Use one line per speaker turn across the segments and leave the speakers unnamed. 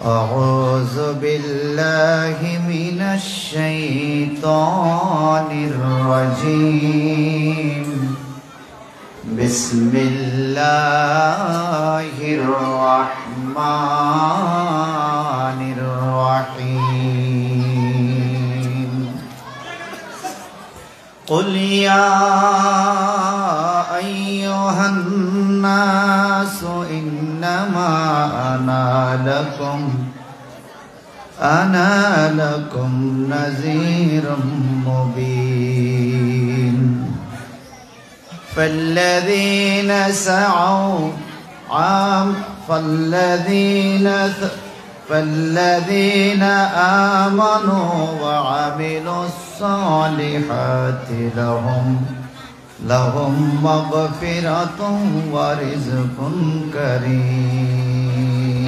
أعوذ بالله من الشيطان الرجيم بسم الله الرحمن الرحيم قل يا أيها الناس إنما أنا لكم نذير مبين فالذين آمنوا وعملوا الصالحات لهم مغفرة ورزق كريم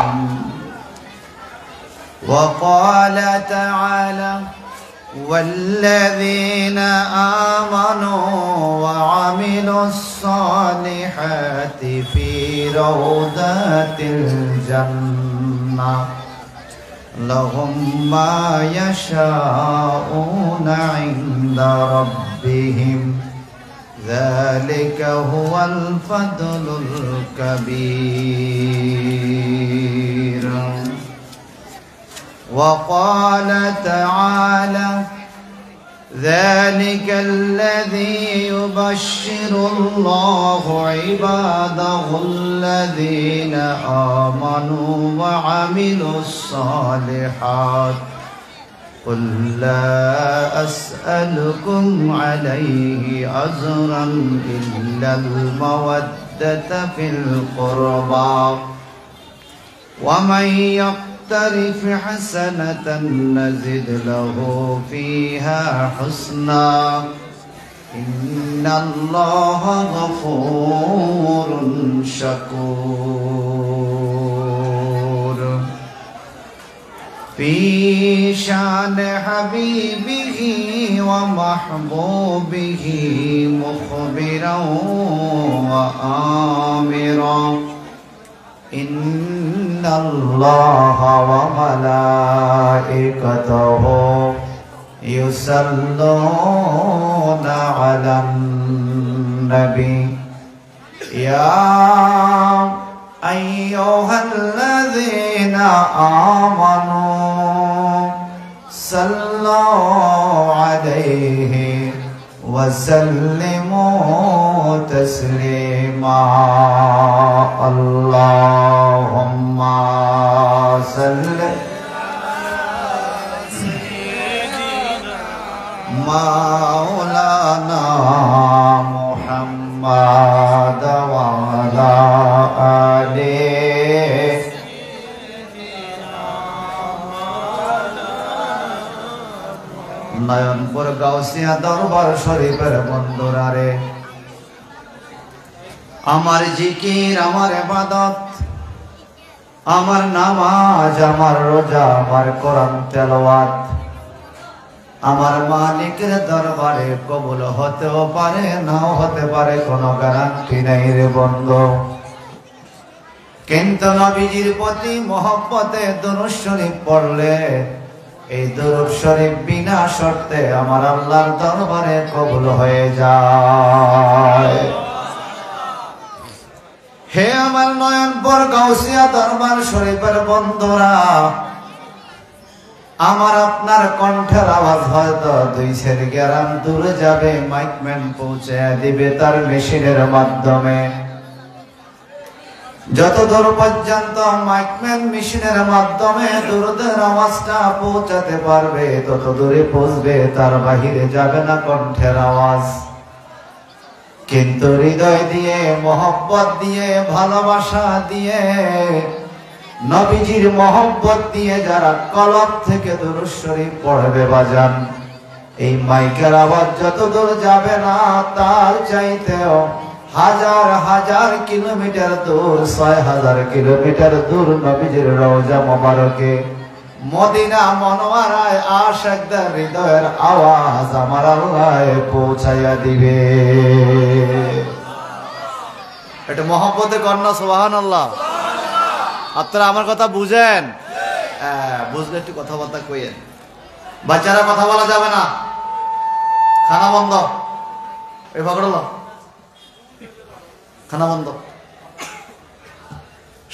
وقال تعالى والذين آمنوا وعملوا الصالحات في روضات الجنة لهم ما يشاءون عند ربهم ذلك هو الفضل الكبير وقال تعالى ذلك الذي يبشر الله عباده الذين آمنوا وعملوا الصالحات قل لا أسألكم عليه أجرا إلا المودة في القربى ومن يقترف حسنة نزد له فيها حسنا إن الله غفور شكور في شان حبيبه ومحبوبه مخبرا وآمرا إن الله وملائكته يصلون على النبي يا أيها الذين آمنوا صلوا عليه وسلموا تسليما اللهم صل مولانا محمد وعلى آله নয়নপুর গাউসিয়া দরবার শরীফের বন্ধুরা রে আমার জিকির আমার ইবাদত আমার নামাজ আমার রোজা আমার কোরআন তেলাওয়াত আমার মালিকের দরবারে কবুল হতেও পারে নাও হতে পারে কোনো গ্যারান্টি নেই রে বন্ধু কিন্তু নবীজির প্রতি মহব্বতে দুরূদ শরীফ পড়লে এই দুরূদ শরীফ বিনা শর্তে আমার আল্লাহর দরবারে কবুল হয়ে যায় হে আমার নয়নপুর গাউসিয়া দরবার শরীফের বন্ধুরা আমার আপনার কণ্ঠের আওয়াজ হয়তো 200 গ্রাম দূরে যাবে মাইকম্যান পৌঁছে দিবে তার মেশিনের মাধ্যমে যত দূর পর্যন্ত মাইকম্যান মেশিনের মাধ্যমে দুরূদের আওয়াজটা পৌঁছাতে পারবে তত দূরে পৌঁছবে তার বাহিরে যাবে না কণ্ঠের আওয়াজ কিন্তু হৃদয় দিয়ে মহব্বত দিয়ে ভালোবাসা দিয়ে নবীজির মহব্বত দিয়ে যারা কলব থেকে দুরূদ শরীফ পড়বে বাজান এই মাইকের আওয়াজ যত দূর যাবে না তার চাইতেও হাজার হাজার কিলোমিটার দূর 6000 কিলোমিটার দূর নবীজির রওজা মোবারকে মদিনা মনোয়ারায় আশিকদের হৃদয়ের আওয়াজ আমার আল্লাহ পৌঁছাইয়া দিবে। এটা মহব্বতে কন্যা সুবহানাল্লাহ। আপনারা আমার কথা বুঝেন? বুঝলে একটু কথাবার্তা কইয়েন। বাচ্চারা কথা বলা যাবে না, খানা বন্ধ। এই পকড়লো, খানা বন্ধ।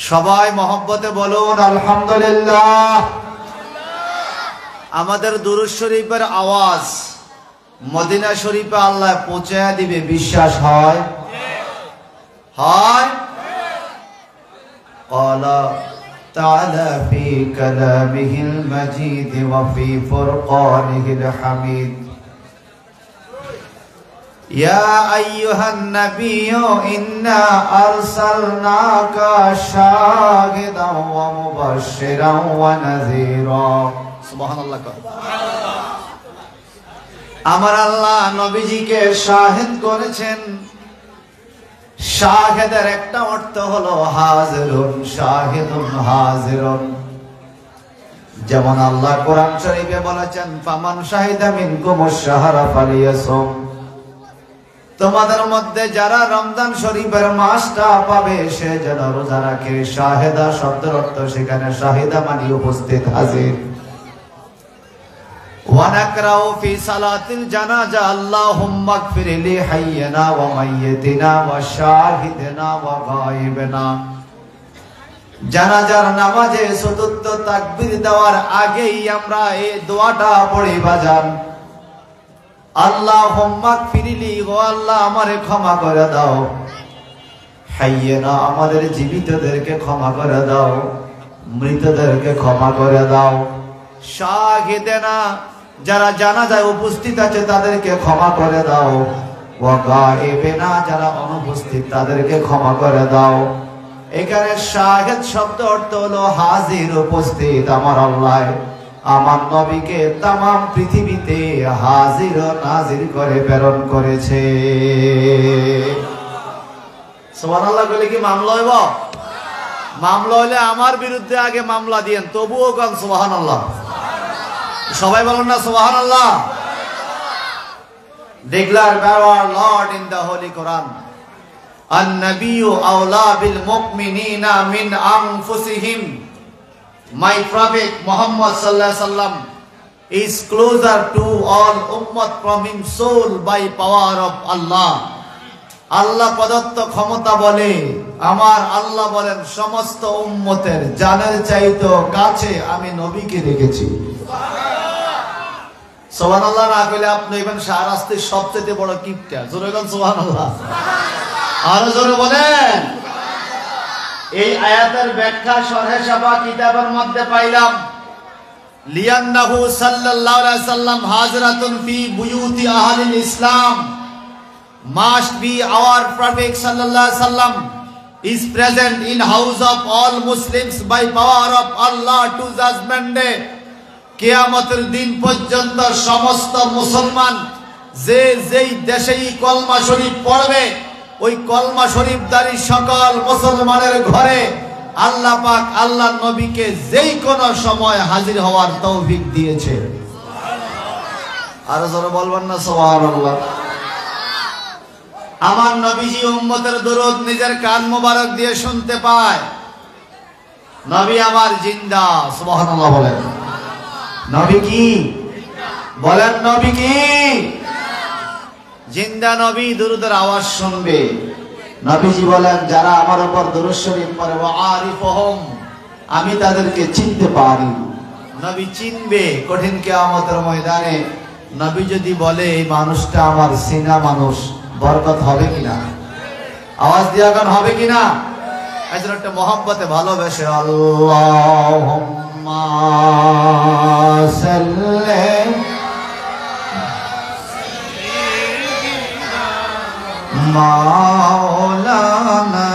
সবাই মহব্বতে বলুন আলহামদুলিল্লাহ। আমাদের দুরূদ শরীফের আওয়াজ মদিনা শরীফে আল্লাহ পৌঁছে দিবে, বিশ্বাস হয়? হয়। قال تعالى في كلامه المجيد وفي فرقانه الحميد يا أيها النبي إنا أرسلناك شاهدا ومبشرا ونذيرا سبحان الله। আমার আল্লাহ নবীজিকে শাহিদ করেছেন। শাহেদের একটা অর্থ হলো হাজিরুন, শাহিদুন হাজিরুন। যেমন আল্লাহ কোরআন শরীফে বলেছেন ফামান শাহিদা মিনকুমুশ শাহরা ফালিয়াসুম, তোমাদের মধ্যে যারা রমজান শরীফের মাসটা পাবে সে যেন রোজা রাখে। শাহেদা শব্দের অর্থ সেখানে শাহিদা মানে উপস্থিত, হাজির। ونقرأ في صلاة الجنازة اللهم اغفر لحينا وميتنا وشاهدنا وغائبنا। জানাজার নামাজে চতুর্থ তাকবীর দেওয়ার আগেই আমরা এই দোয়াটা পড়ি বাজান, আল্লাহুম্মা গফিরলি, ও আল্লাহ আমারে ক্ষমা করে দাও। হাইয়্যিনা, আমাদের জীবিতদেরকে ক্ষমা করে দাও, মৃতদেরকে ক্ষমা করে দাও। শাহিদেনা, যারা জানাজায় উপস্থিত আছে তাদেরকে ক্ষমা করে দাও। ওয়া গায়েবেনা, যারা অনুপস্থিত তাদেরকে ক্ষমা করে দাও। এখানে শাহিদ শব্দ অর্থ হলো হাজির, উপস্থিত। আমার আল্লাহ আমার নবীকে তামাম পৃথিবীতে হাজির ও নাজির করে প্রেরণ করেছে। সুবহানাল্লাহ বলে কি মামলা হইব? মামলা হইলে আমার বিরুদ্ধে আগে মামলা দিয়েন, তবুও গান সুবহানাল্লাহ। সবাই বলুন না সুবহানাল্লাহ। Declare by our Lord in the Holy Quran, An-Nabiyyu awla bil mu'minina min anfusihim. My Prophet Muhammad sallallahu alaihi wasallam is closer to all ummah from his soul by power of Allah. আল্লাহ প্রদত্ত ক্ষমতা বলে, আমার আল্লাহ বলেন সমস্ত উম্মতের জানের চাইতে কাছে আমি নবীকে রেখেছি। সুবহানাল্লাহ না কইলে আপনি ইবেন শাহরাস্তির সবচেয়ে বড় কিপটা। জোরে বলেন সুবহানাল্লাহ, আরো জোরে বলেন। এই আয়াতের ব্যাখ্যা শরহে সাবা কিতাবের মধ্যে পাইলাম, লিয়ান্নাহু সাল্লাল্লাহু আলাইহি সাল্লাম হাজরাতুন ফি বুয়ুতি আহলিল ইসলাম, must be our Prophet sallallahu alaihi wasallam is present in house of all Muslims by power of Allah to judgment day. কিয়ামতের দিন পর্যন্ত সমস্ত মুসলমান যে যেই দেশেই কলমা শরীফ পড়বে, ওই কলমা শরীফদারি সকল মুসলমানের ঘরে আল্লাহ পাক আল্লাহ নবীকে যেই কোনো সময় হাজির হওয়ার তৌফিক দিয়েছে। আর জোরে বলবেন না সুবহানাল্লাহ। আমার নবীজি উম্মতের দরুদ নিজের কান মোবারক দিয়ে শুনতে পায়। নবী আমার জিন্দা, সুবহানাল্লাহ বলেন। নবী কি বলেন? নবী কি জিন্দা? নবী দরুদের আওয়াজ শুনবে। নবীজি বলেন যারা আমার উপর দরুদ শরীফ পড়ে ওয়া আরিফুহুম, আমি তাদেরকে চিনতে পারি। নবী চিনবে কঠিন কিয়ামতের ময়দানে। নবী যদি বলে এই মানুষটা আমার চেনা মানুষ, বরকত হবে কিনা? আওয়াজ দিয়া গান হবে কিনা? এজন্য একটা মহব্বতে ভালোবেসে আল্লাহুম্মা সাল্লি মাওলানা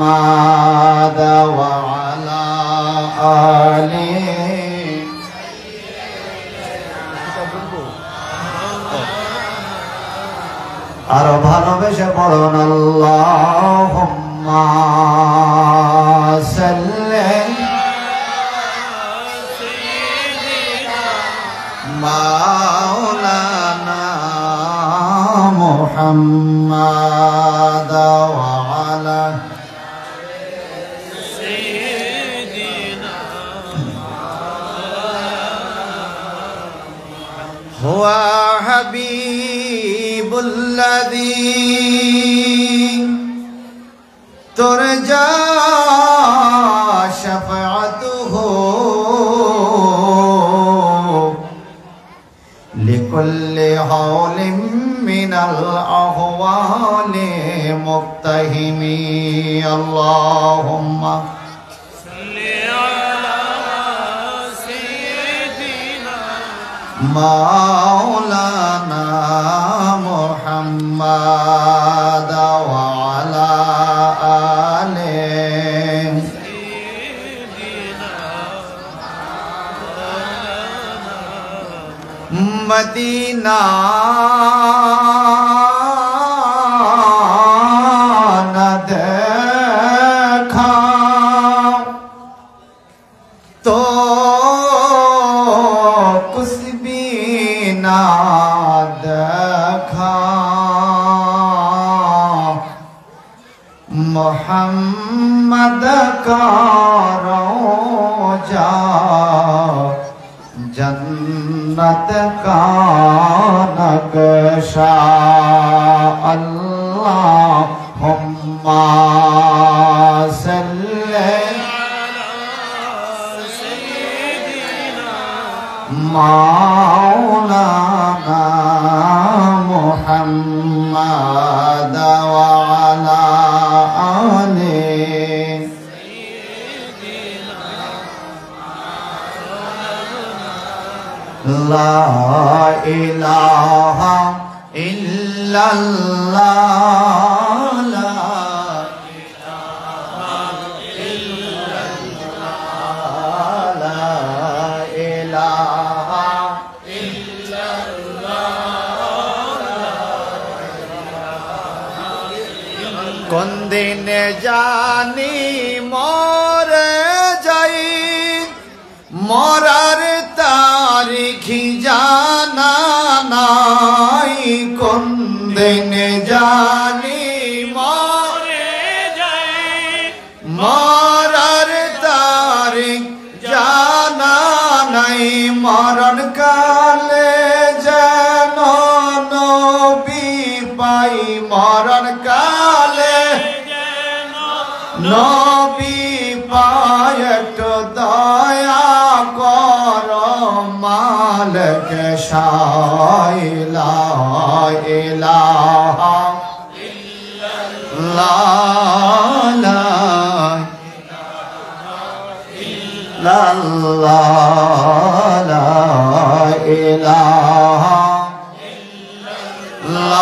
মুহাম্মাদ ওয়া আলা আলিহি। আর ভালোবেসে পড়ুন আল্লাহুম্মা সাল্লি মাওলানা মুহাম্মাদ ওয়া আলা হুয়া হাবিবুল্লাযী তুরজা শাফাআতুহু লিকুল্লি হাওলিন মিনাল আহওয়ালি মুক্তাহিমি আল্লাহুম্মা সাল্লি আলা সাইয়্যিদিনা মাওলানা মুহাম্মাদ ওয়া আলা আলিহি মদিনা না দেখা তো কুছ ভি না দেখা মুহাম্মদ কা রওজা जन्नत का नक्शा अल्लाहुम्मा सल्ली अला सय्यिदिना मौलाना मुहम्मद व अला आलिहि ला इलाहा इल्लल्लाह ला इलाहा इल्लल्लाह ला इलाहा इल्लल्लाह कोन दिन जानी मोरे जाई मोरार तारीखी जाना नाई कोन दिन जानी मोरे जाए मोरार तारीख जाना नाई मरण काले जानो नबी पाई मरण काले नबी पाय तो दया मालिक शाइला इलाहा इल्लल्लाह ला इल्लल्लाह ला इलाहा इल्लल्लाह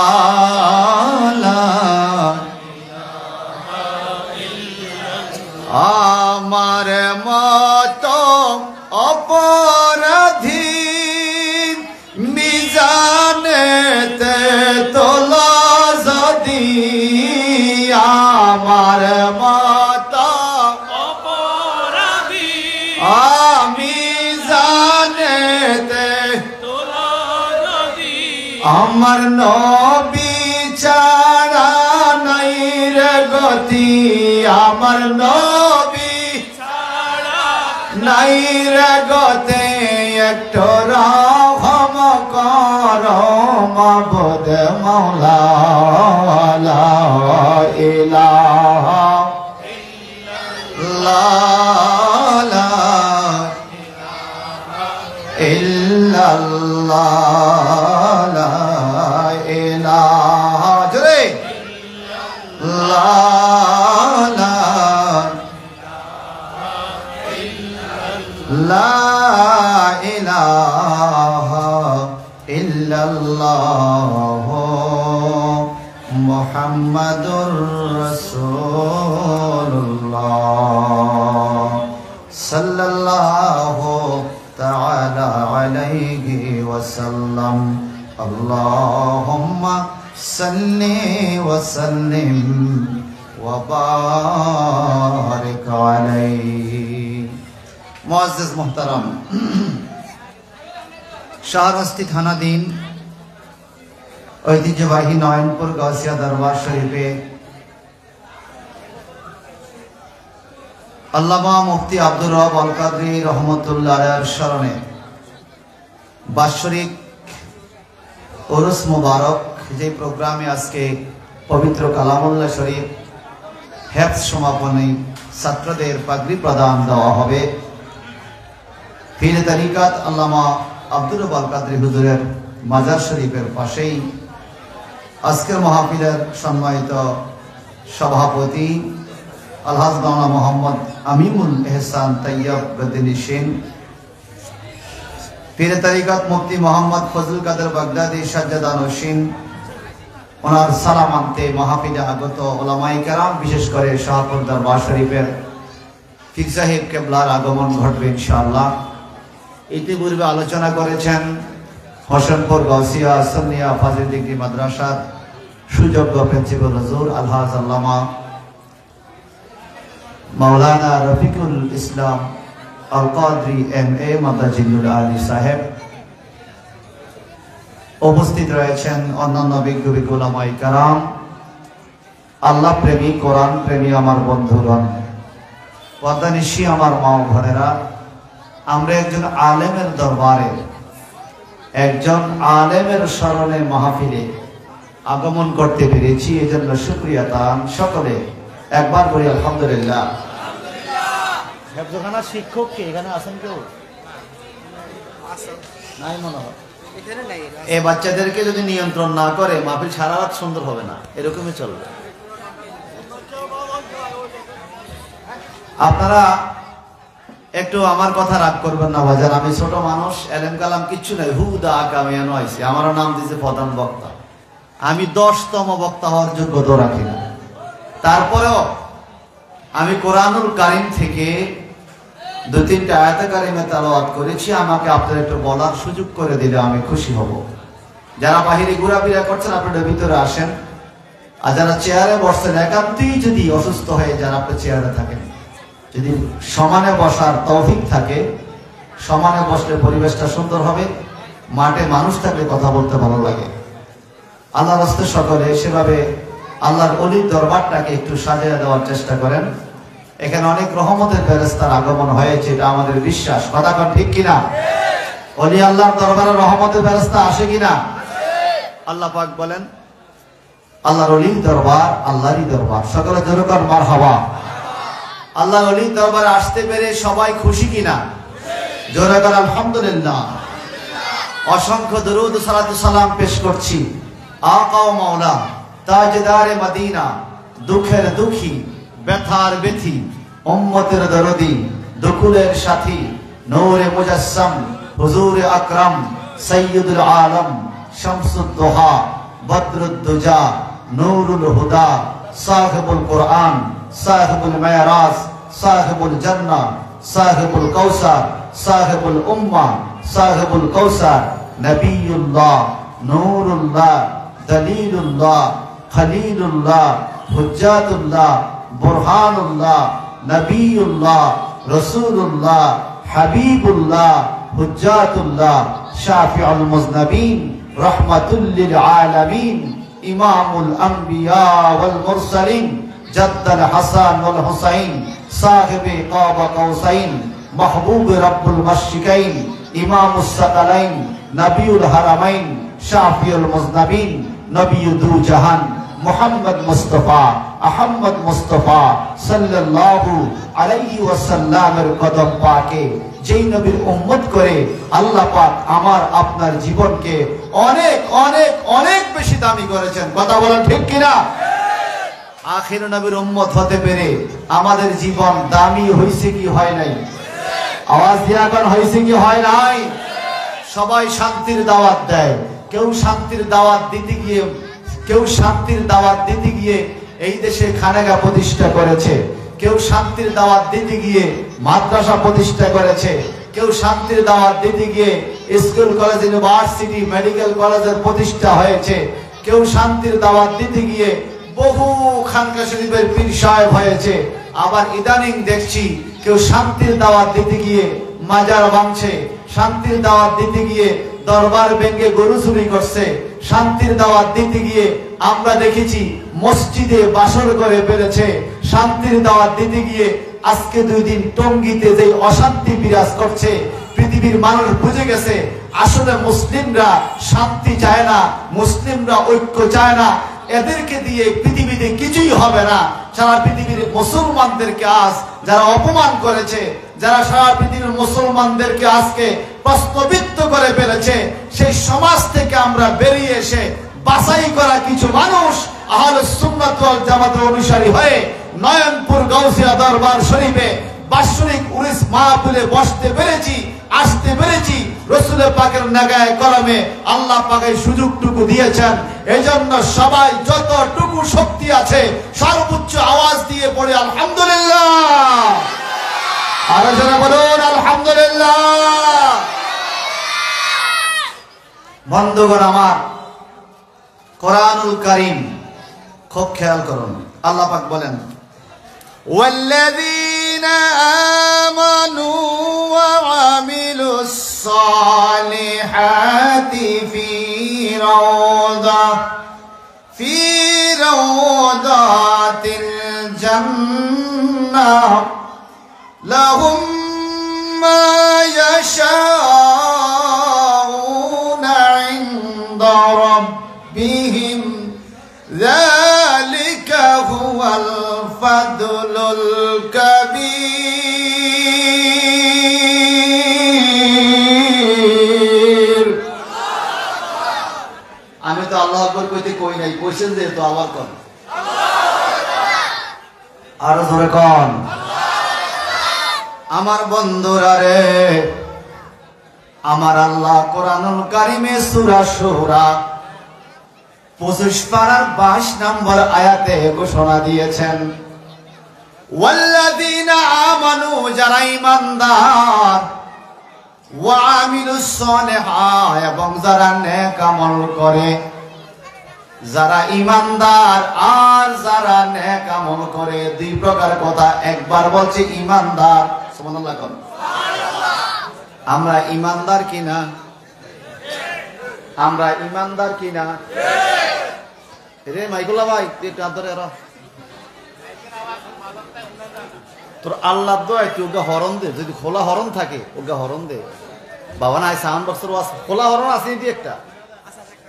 আমার মতো অপরাধী মিজানেতে তোলা যদি আমার মতো অপরাধী আমি জানেতে তোলা যদি আমার নবী ছাড়া নাই রে গতি আমার নবী ছাড়া নাই রে গতি একটু রহম করো মাবুদ মাওলা লা ইলাহা ইল্লাল্লাহ লা ইল্লাল্লাহ লা ইলাহা জোরে লা লা লা ইলাহা ইল্লাল্লাহ মুহাম্মাদুর রাসূলুল্লাহ সাল্লাল্লাহু তাআলা আলাইহি ওয়াসাল্লাম আল্লাহুম্মা সাল্লি ওয়া সাল্লিম ওয়া বারিক আলাইহি মুআজ্জাজ মুহতারাম শাহরাস্তি থানাধীন ঐতিহ্যবাহী নয়নপুর গাউসিয়া দরবার শরীফে আল্লামা মুফতি আব্দুর রব আল কাদরি রহমতুল্লাহ আলাইহির স্মরণে বাৎসরিক উরুস মুবারক, যে প্রোগ্রামে আজকে পবিত্র কালামুল্লাহ শরীফ হেফজ সমাপনী ছাত্রদের পাগড়ি প্রদান দেওয়া হবে। পীর তরিকাত আল্লামা আব্দুর রব্বুল কাদরি হুজুরের মাজার শরীফের পাশেই আজকের মাহফিলের সম্মানিত সভাপতি আলহাজ মাওলানা মোহাম্মদ আমিনুল এহসান তৈয়ব গদ্দিনিশিন, পীর তরিকাত মুফতি মোহাম্মদ ফজলুল কাদের বাগদাদি সাজ্জাদানশীন, ওনার সালাম আনতে মাহফিলে আগত ওলামায়ে কেরাম, বিশেষ করে শাহপুর দরবার শরীফের পীর সাহেব কেবলার আগমন ঘটবে ইনশাআল্লাহ। ইতিপূর্বে আলোচনা করেছেন হোসেনপুর গাউসিয়া সুন্নিয়া ফাজিল ডিগ্রি মাদ্রাসার সুযোগ্য প্রিন্সিপাল হুজুর আলহাজ আল্লামা মাওলানা রফিকুল ইসলাম আল কাদরি MA মাদাজিনুল আলী সাহেব। উপস্থিত রয়েছেন অন্যান্য বিজ্ঞ উলামায়ে কেরাম, আল্লাহ প্রেমী, কোরআন প্রেমী আমার বন্ধুগণ, পর্দানিশী আমার মা ও বোনেরা। আমরা একজন আলেমের দরবারে, একজন আলেমের স্মরণে মাহফিলে আগমন করতে পেরেছি, এজন্য শুকরিয়া তান সকলে একবার বলি আলহামদুলিল্লাহ। হেফজখানার শিক্ষক কে এখানে আছেন কেউ? নাই মনে হয়। এই বাচ্চাদেরকে যদি নিয়ন্ত্রণ না করে মাহফিল সারা রাত সুন্দর হবে না, এরকমই চলবে। আপনারা একটু আমার কথা রাগ করবেন না বাজার, আমি ছোট মানুষ, এলেম কালাম কিচ্ছু নাই, হুদা আকামিয়ানো আইছি, আমারও নাম দিয়েছে প্রধান বক্তা। আমি 10তম বক্তা হওয়ার যোগ্যতা রাখি না। তারপরেও আমি কোরআনুল কারীম থেকে 2-3টা আয়াতে কারিমে তেলাওয়াত করেছি। আমাকে আপনারা একটু বলার সুযোগ করে দিলে আমি খুশি হব। যারা বাহিরে ঘোরাফেরা করছেন আপনারা ভিতরে আসেন, আর যারা চেয়ারে বসছেন একান্তই যদি অসুস্থ হয়ে যান, আপনি চেয়ারে থাকেন, যদি সমানে বসার তৌফিক থাকে, সমানে বসলে পরিবেশটা সুন্দর হবে, মাঠে মানুষ থাকলে কথা বলতে ভালো লাগে। আল্লাহর রাস্তায় সকলে সেভাবে আল্লাহর ওলির দরবারটাকে একটু সাজিয়ে দেওয়ার চেষ্টা করেন। এখানে অনেক রহমতের ফেরেশতার আগমন হয়েছে, এটা আমাদের বিশ্বাস। কথা কন ঠিক কিনা? ওলি আল্লাহর দরবারে রহমতের ফেরেশতা আসে কিনা? আল্লাহ পাক বলেন আল্লাহর ওলির দরবার আল্লাহরই দরবার, সকলে জোরে কর মারহাবা। আল্লাহর ওলির দরবারে আসতে পেরে সবাই খুশি কিনা? জোরে কর আলহামদুলিল্লাহ। অসংখ্য দরুদ ও সালাতু সালাম পেশ করছি আকা ও মাওলা তাজদারে মদিনা, দুঃখের দুঃখী, ব্যথার ব্যথী, উম্মতের দরদি, দুকুলের সাথী, নূরে মুজাসসাম, হুজুরে আকরাম, সাইয়্যিদুল আলম, শামসুদ দুহা, বদরুদ দুজা, নূরুল হুদা, সাহিবুল কুরআন, সাহিবুল মেরাজ, সাহিবুল জান্নাহ, সাহিবুল কাউসার, সাহিবুল উম্মাহ, সাহিবুল কাউসার, নবিয়ুল্লাহ, নূরুল্লাহ, দলিলুল্লাহ, খলিলুল্লাহ, হুজ্জাতুল্লাহ, বুরহানুল্লাহ, নবিউল্লাহ, রাসূলুল্লাহ, হাবিবুল্লাহ, হুজ্জাতুল্লাহ, শাফিউল মুজনাবিন, রাহমাতুল লিল আলামিন, ইমামুল আম্বিয়া ওয়াল মুরসালিন, জাদ্দাল হাসান ওয়াল হুসাইন, সাহিবে কাবা কাউসাইন, মাহবুব রাব্বুল মাশরিকাইন, ইমামুস সাকালাইন, নবিউল হারামাইন, শাফিউল মুজনাবিন, নবিয়ুদু জাহান, মুহাম্মদ মুস্তাফা আহমদ মুস্তাফা সাল্লাল্লাহু আলাইহি ওয়াসাল্লামের কদম পাকে যেই নবীর উম্মত করে আল্লাহ পাক আমার আপনার জীবনকে অনেক অনেক অনেক বেশি দামি করেছেন। কথা বলেন ঠিক কিনা? আখির নবীর উম্মত হতে পেরে আমাদের জীবন দামি হইছে কি হয় নাই? আওয়াজ দিয়া কোন হইছে কি হয় নাই? সবাই শান্তির দাওয়াত দেয়, কেউ শান্তির দাওয়াত দিতে গিয়ে এই দেশে খানেগা প্রতিষ্ঠা করেছে, কেউ শান্তির দাওয়াত দিতে গিয়ে মাদ্রাসা প্রতিষ্ঠা করেছে, কেউ শান্তির দাওয়াত দিতে গিয়ে স্কুল কলেজ ইউনিভার্সিটি মেডিকেল কলেজের প্রতিষ্ঠা হয়েছে, কেউ শান্তির দাওয়াত দিতে গিয়ে বহু খানকা শরীফের পীর সাহেব হয়েছে। আবার ইদানিং দেখছি কেউ শান্তির দাওয়াত দিতে গিয়ে মাজার ভাঙছে, শান্তির দাওয়াত দিতে গিয়ে দরবার ভেঙে গরু চুরি করছে, শান্তির দাওয়াত দিতে গিয়ে আমরা দেখেছি মসজিদে বাসর করে ফেলেছে, শান্তির দাওয়াত দিতে গিয়ে আজকে 2 দিন টঙ্গীতে যে অশান্তি বিরাজ করছে, পৃথিবীর মানুষ বুঝে গেছে আসলে মুসলিমরা শান্তি চায় না, মুসলিমরা ঐক্য চায় না, এদেরকে দিয়ে পৃথিবীতে কিছুই হবে না। সারা পৃথিবীর মুসলমানদেরকে আজ যারা অপমান করেছে, যারা সারা পৃথিবীর মুসলমানদেরকে আজকে প্রশ্নবিদ্ধ করে ফেলেছে, সেই সমাজ থেকে আমরা বেরিয়ে এসে বাছাই করা কিছু মানুষ আহলে সুন্নাত ওয়াল জামাতের অনুসারী হয়ে নয়নপুর গাউসিয়া দরবার শরীফে বাৎসরিক উরুস মাহফিলে বসতে পেরেছি, আসতে পেরেছি। রাসূল পাকের নাগায়ে কলমে আল্লাহ পাক এই সুযোগটুকু দিয়েছেন। এজন্য সবাই যতটুকু শক্তি আছে সর্বোচ্চ আওয়াজ দিয়ে পড়ে আলহামদুলিল্লাহ। আর যারা বলুন আলহামদুলিল্লাহ। বন্ধুগণ আমার, কোরআনুল কারীম খুব খেয়াল করুন। আল্লাহ পাক বলেন, والذين آمنوا وعملوا الصالحات في روضات الجنة لهم ما يشاءون عند ربهم ذلك هو الفضل الكبير। আমি তো আল্লাহু আকবার কইতে কই নাই, কইছেন যে তো আবার কোন আর জোরে কোন। আমার বন্ধুরা রে, আমার আল্লাহ কোরআনুল কারীমে সূরা শুরা 25 পারার 22 নম্বর আয়াতে ঘোষণা দিয়েছেন, ওয়াল্লাযীনা আমানু, যারা ঈমানদার, ওয়া আমিলুস সালিহাত, এবং যারা নেক আমল করে। যারা ঈমানদার আর যারা নেক আমল করে, দুই প্রকার কথা। একবার বলছে ঈমানদার, সুবহানাল্লাহ কোন। আমরা ঈমানদার কিনা? আমরা ঈমানদার কিনা? রে মাইকুল্লাহ ভাই, তোর আল্লাহ দোয়া তুই ওকে হরণ দে, যদি খোলা হরণ থাকে ওকে হরণ দে। বাবা না সাউন্ড বক্সের খোলা হরণ আছে নি একটা,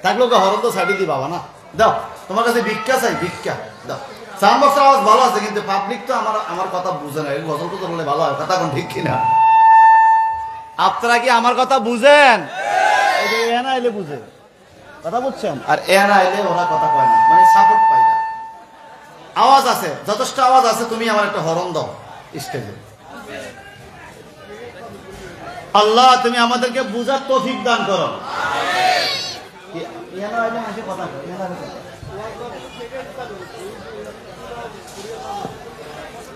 থাকলে ওকে হরণ তো সাইডে দি। বাবা না দাও, তোমার কাছে ভিক্ষা চাই, ভিক্ষা দাও। সাউন্ড বক্সের আওয়াজ ভালো আছে, কিন্তু পাবলিক তো আমার কথা বুঝে না। গজল তো বললে ভালো হয়, কথা কোন ঠিক কিনা? আপনারা কি আমার কথা বুঝেন? এনা এলে বুঝে কথা বুঝছেন, আর এনা এলে ওরা কথা কয় না, মানে সাপোর্ট পায় না। আওয়াজ আছে, যথেষ্ট আওয়াজ আছে, তুমি আমার একটা হরণ দাও স্টেজে। আল্লাহ তুমি আমাদেরকে বুঝার তৌফিক দান করো।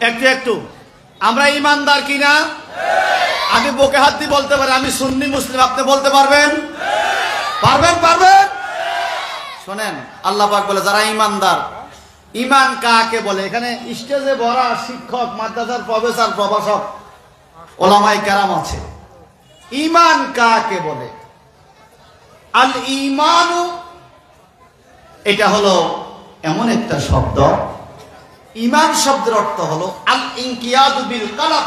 একটু একটু আমরা ইমানদার কিনা? আমি বুকে হাত দিয়ে বলতে পারি আমি সুন্নি মুসলিম। আপনি বলতে পারবেন? পারবেন? পারবেন? শোনেন, আল্লাহ পাক বলে যারা ইমানদার। ইমান কাকে বলে? এখানে স্টেজে ভরা শিক্ষক, মাদ্রাসার প্রফেসর, প্রভাষক, ওলামায়ে কেরাম আছে। ইমান কাকে বলে? আল ঈমানু, এটা হলো এমন একটা শব্দ, ইমান শব্দের অর্থ হলো আল ইনকিয়াদু বিল কলব।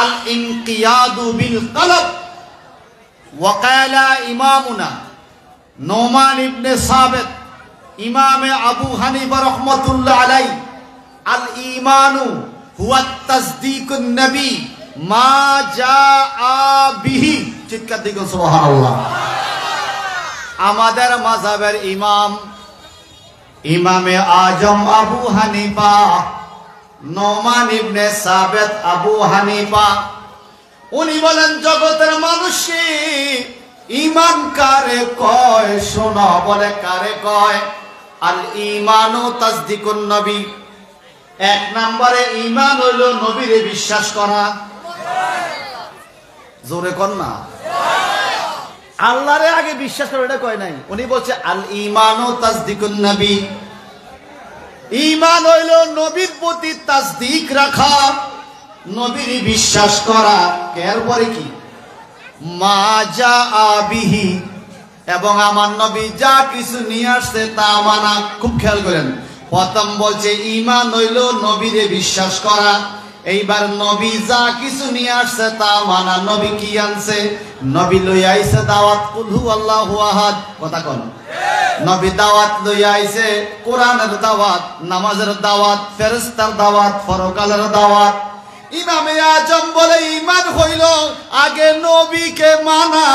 আল ইনকিয়াদু বিল কলব। ওয়াকালা ইমামুনা নোমান ইবনে সাবিত, ইমামে আবু হানিফা রাহমাতুল্লাহ আলাইহি, আল ঈমানু হুয়া তাসদীকুন নবী মা জাআ বিহি। চিৎকার দিন সুবহানাল্লাহ। আমাদের মাযহাবের ইমাম, ইমামে আজম আবু হানিফা, নোমান ইবনে সাবিত আবু হানিফা, উনি বলেন জগতের মানুষে ঈমান কারে কয়? শোনো, বলে কারে কয়? আল ঈমানু তাসদীকুন নবী। এক নম্বরে ঈমান হইল নবীরে বিশ্বাস করা। জোরে কর না। আল্লাহরে আগে বিশ্বাস করে, এটা কয় নাই। উনি বলছে আল ঈমানু তাসদীকুন নবী। ঈমান হইল নবীর প্রতি তাসদীক রাখা, নবীর বিশ্বাস করা। এরপরে কি? মা জাআ বিহি, এবং আমার নবী যা কিছু নিয়ে আসছে তা মানা। খুব খেয়াল করেন, প্রথম বলছে ঈমান হইল নবীরে বিশ্বাস করা, এইবার নবী যা কিছু নিয়ে আসছে তা মানা। নবী কি আনছে? নবী লই আইছে দাওয়াত, কুল হু আল্লাহু আহাদ। কথা কোন? নবী দাওয়াত লই আইছে, কোরআনের দাওয়াত, নামাজের দাওয়াত, ফেরেশতার দাওয়াত, পরকালের দাওয়াত। ইমামে আজম বলে ঈমান হইল আগে নবীকে মানা,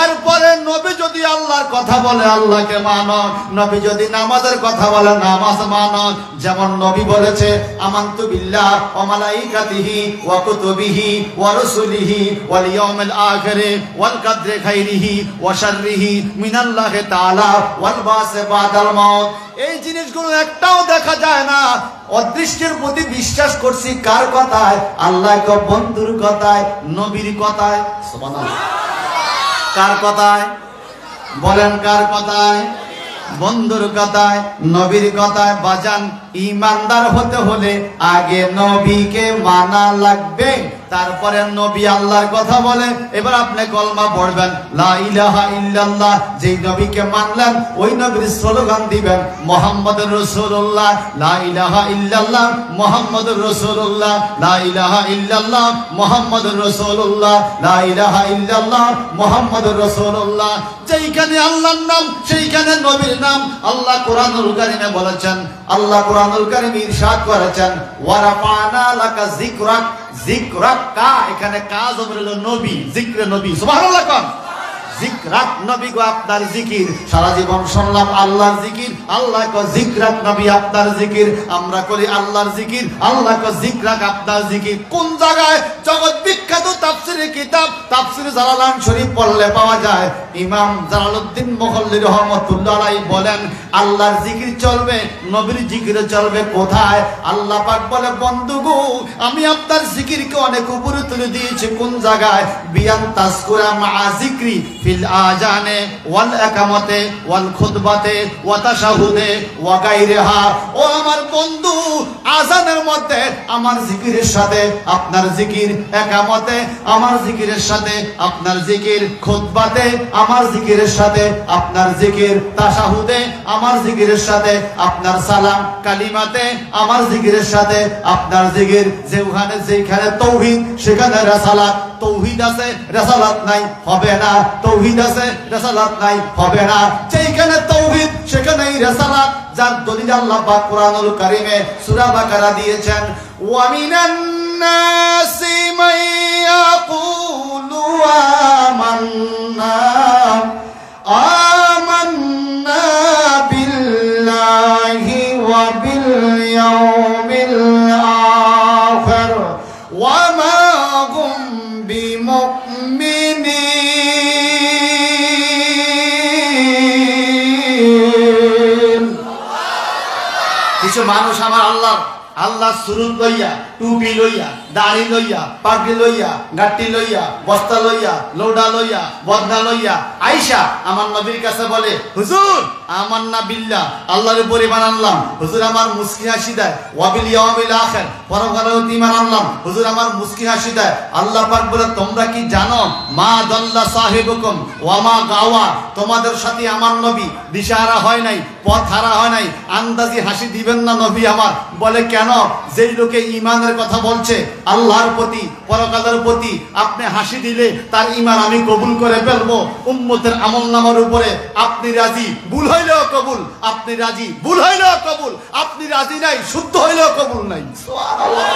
এরপরে নবী যদি আল্লাহর কথা বলে আল্লাহকে মানো, নবী যদি নামাজের কথা বলে নামাজ মানো। যেমন নবী বলেছে আমানতু বিল্লাহ ওয়া মালাইকাতিহি ওয়া কুতুবিহি ওয়া রাসূলিহি ওয়াল ইয়াউমিল আখিরি ওয়াল কদরি খাইরিহি ওয়া শাররিহি মিনাল্লাহি তাআলা ওয়াল বাসি বাদাল মাউত। এই জিনিসগুলো একটাও দেখা যায় না। অদৃষ্টের প্রতি বিশ্বাস করছি কার কথায়? আল্লাহ ক বন্ধুর কথায়, নবীর কথায়। সুবহানাল্লাহ। কার কথায়? বলেন কার কথায়? বন্ধুর কথায়, নবীর কথায়। বাজান, ঈমানদার হতে হলে আগে নবীকে মানা লাগবে, তারপরে নবী আল্লাহর কথা বলে। এবার আপনি কলমা পড়বেন লা ইলাহা ইল্লাল্লাহ। যেই নবীকে মানলেন ওই নবীর স্লোগান দিবেন মুহাম্মদুর রাসূলুল্লাহ। লা ইলাহা ইল্লাল্লাহ মুহাম্মদুর রাসূলুল্লাহ, লা ইলাহা ইল্লাল্লাহ মুহাম্মদুর রাসূলুল্লাহ, লা ইলাহা ইল্লাল্লাহ মুহাম্মদুর রাসূলুল্লাহ। যেইখানে আল্লাহর নাম সেইখানে নবীর নাম। আল্লাহ কোরআনুল কারীমে বলেছেন, আল্লাহ কোরআনুল কারীমে ইরশাদ করেছেন ওয়া রাফা'না লাকা যিকরাক। যিকরাক কা, এখানে কাজ হলো নবী, যিকরে নবী। সুবহানাল্লাহ। কোন যিকরাক নবী গো আপনার জিকির। সারা জীবন শুনলাম আল্লাহর জিকির, আল্লাহ কো যিকরাক নবী আপনার জিকির। আমরা করি আল্লাহর জিকির, আল্লাহ কো যিকরাক আপনার জিকির। কোন জায়গায়? জগৎ বিখ্যাত তাফসীরের কিতাব তাফসীর জালালান শরীফ পড়লে পাওয়া যায়। ইমাম জালালউদ্দিন মুহল্লি রাহমাতুল্লাহ আলাইহি বলেন আল্লাহর জিকির চলবে, নবীর জিকির চলবে কোথায়? আল্লাহ পাক বলে বন্ধুগো আমি আপনার জিকিরকে অনেক উপরে তুলে দিয়েছি। কোন জায়গায়? বিয়ান তাসকুরা মা জিকরি ফিল আজানে ওয়াল ইকামাতে ওয়াল খুতবাতে ওয়া তাশাহুদে ওয়া গায়রিহা। ও আমার বন্ধু, আজানের মধ্যে আমার জিকিরের সাথে আপনার জিকির, ইকামতে আমার জিকিরের সাথে আপনার জিকির, খুতবাতে আমার জিকিরের সাথে আপনার জিকির, তাশাহুদে আমার জিকিরের সাথে আপনার সালাম, কালিমাতে আমার জিকিরের সাথে আপনার জিকির। যেখানে তাওহীদ সেখানে রিসালাত। তাওহীদ আছে রিসালাত নাই, হবে না। তাওহীদ আছে রিসালাত নাই, হবে না। যেখানে তাওহীদ সেখানেই রিসালাত। যার দলিল আল্লাহ পাক কোরআনুল কারীমে সূরা বাকারা দিয়েছেন ওয়া মিনান নাসি মান ইয়াকুলু আমান্না আমান্না বিল্লাহি ওয়া বিল ইয়াউমিল আখির ওয়া মা হুম বিমুমিনিন। কিছু মানুষ আমার আল্লাহ সুরুত লইয়া, টুপি লইয়া, দাড়ি লইয়া, পাগড়ি লইয়া, গাট্টি লইয়া, বস্তা লইয়া, লোডা লইয়া, বদনা লইয়া আইসা আমার নবীর কাছে বলে হুজুর আমান্না বিল্লাহ, আল্লাহর উপরে ঈমান আনলাম। হুজুর আমার মুস্কি হাসি দেয়। ওয়া বিল ইয়াউমিল আখির, পরকালেও ঈমান আনলাম। হুজুর আমার মুস্কি হাসি দেয়। আল্লাহ পাক বলে তোমরা কি জানো মা দাল্লা সাহিবুকুম ওয়া মা গাওয়া, তোমাদের সাথে আমার নবী দিশাহারা হয় নাই, পথ হারা হয় নাই। আন্দাজি হাসি দিবেন না নবী আমার। বলে কেন? যেই লোকে ঈমানের কথা বলছে আল্লাহর প্রতি, পরকালের প্রতি, আপনি হাসি দিলে তার ঈমান আমি কবুল করে ফেলবো। উম্মতের আমলনামার উপরে আপনি রাজি, ভুল হইলেও কবুল। আপনি রাজি, ভুল হইলেও কবুল। আপনি রাজি নাই, শুদ্ধ হইলেও কবুল নাই। সুবহানাল্লাহ।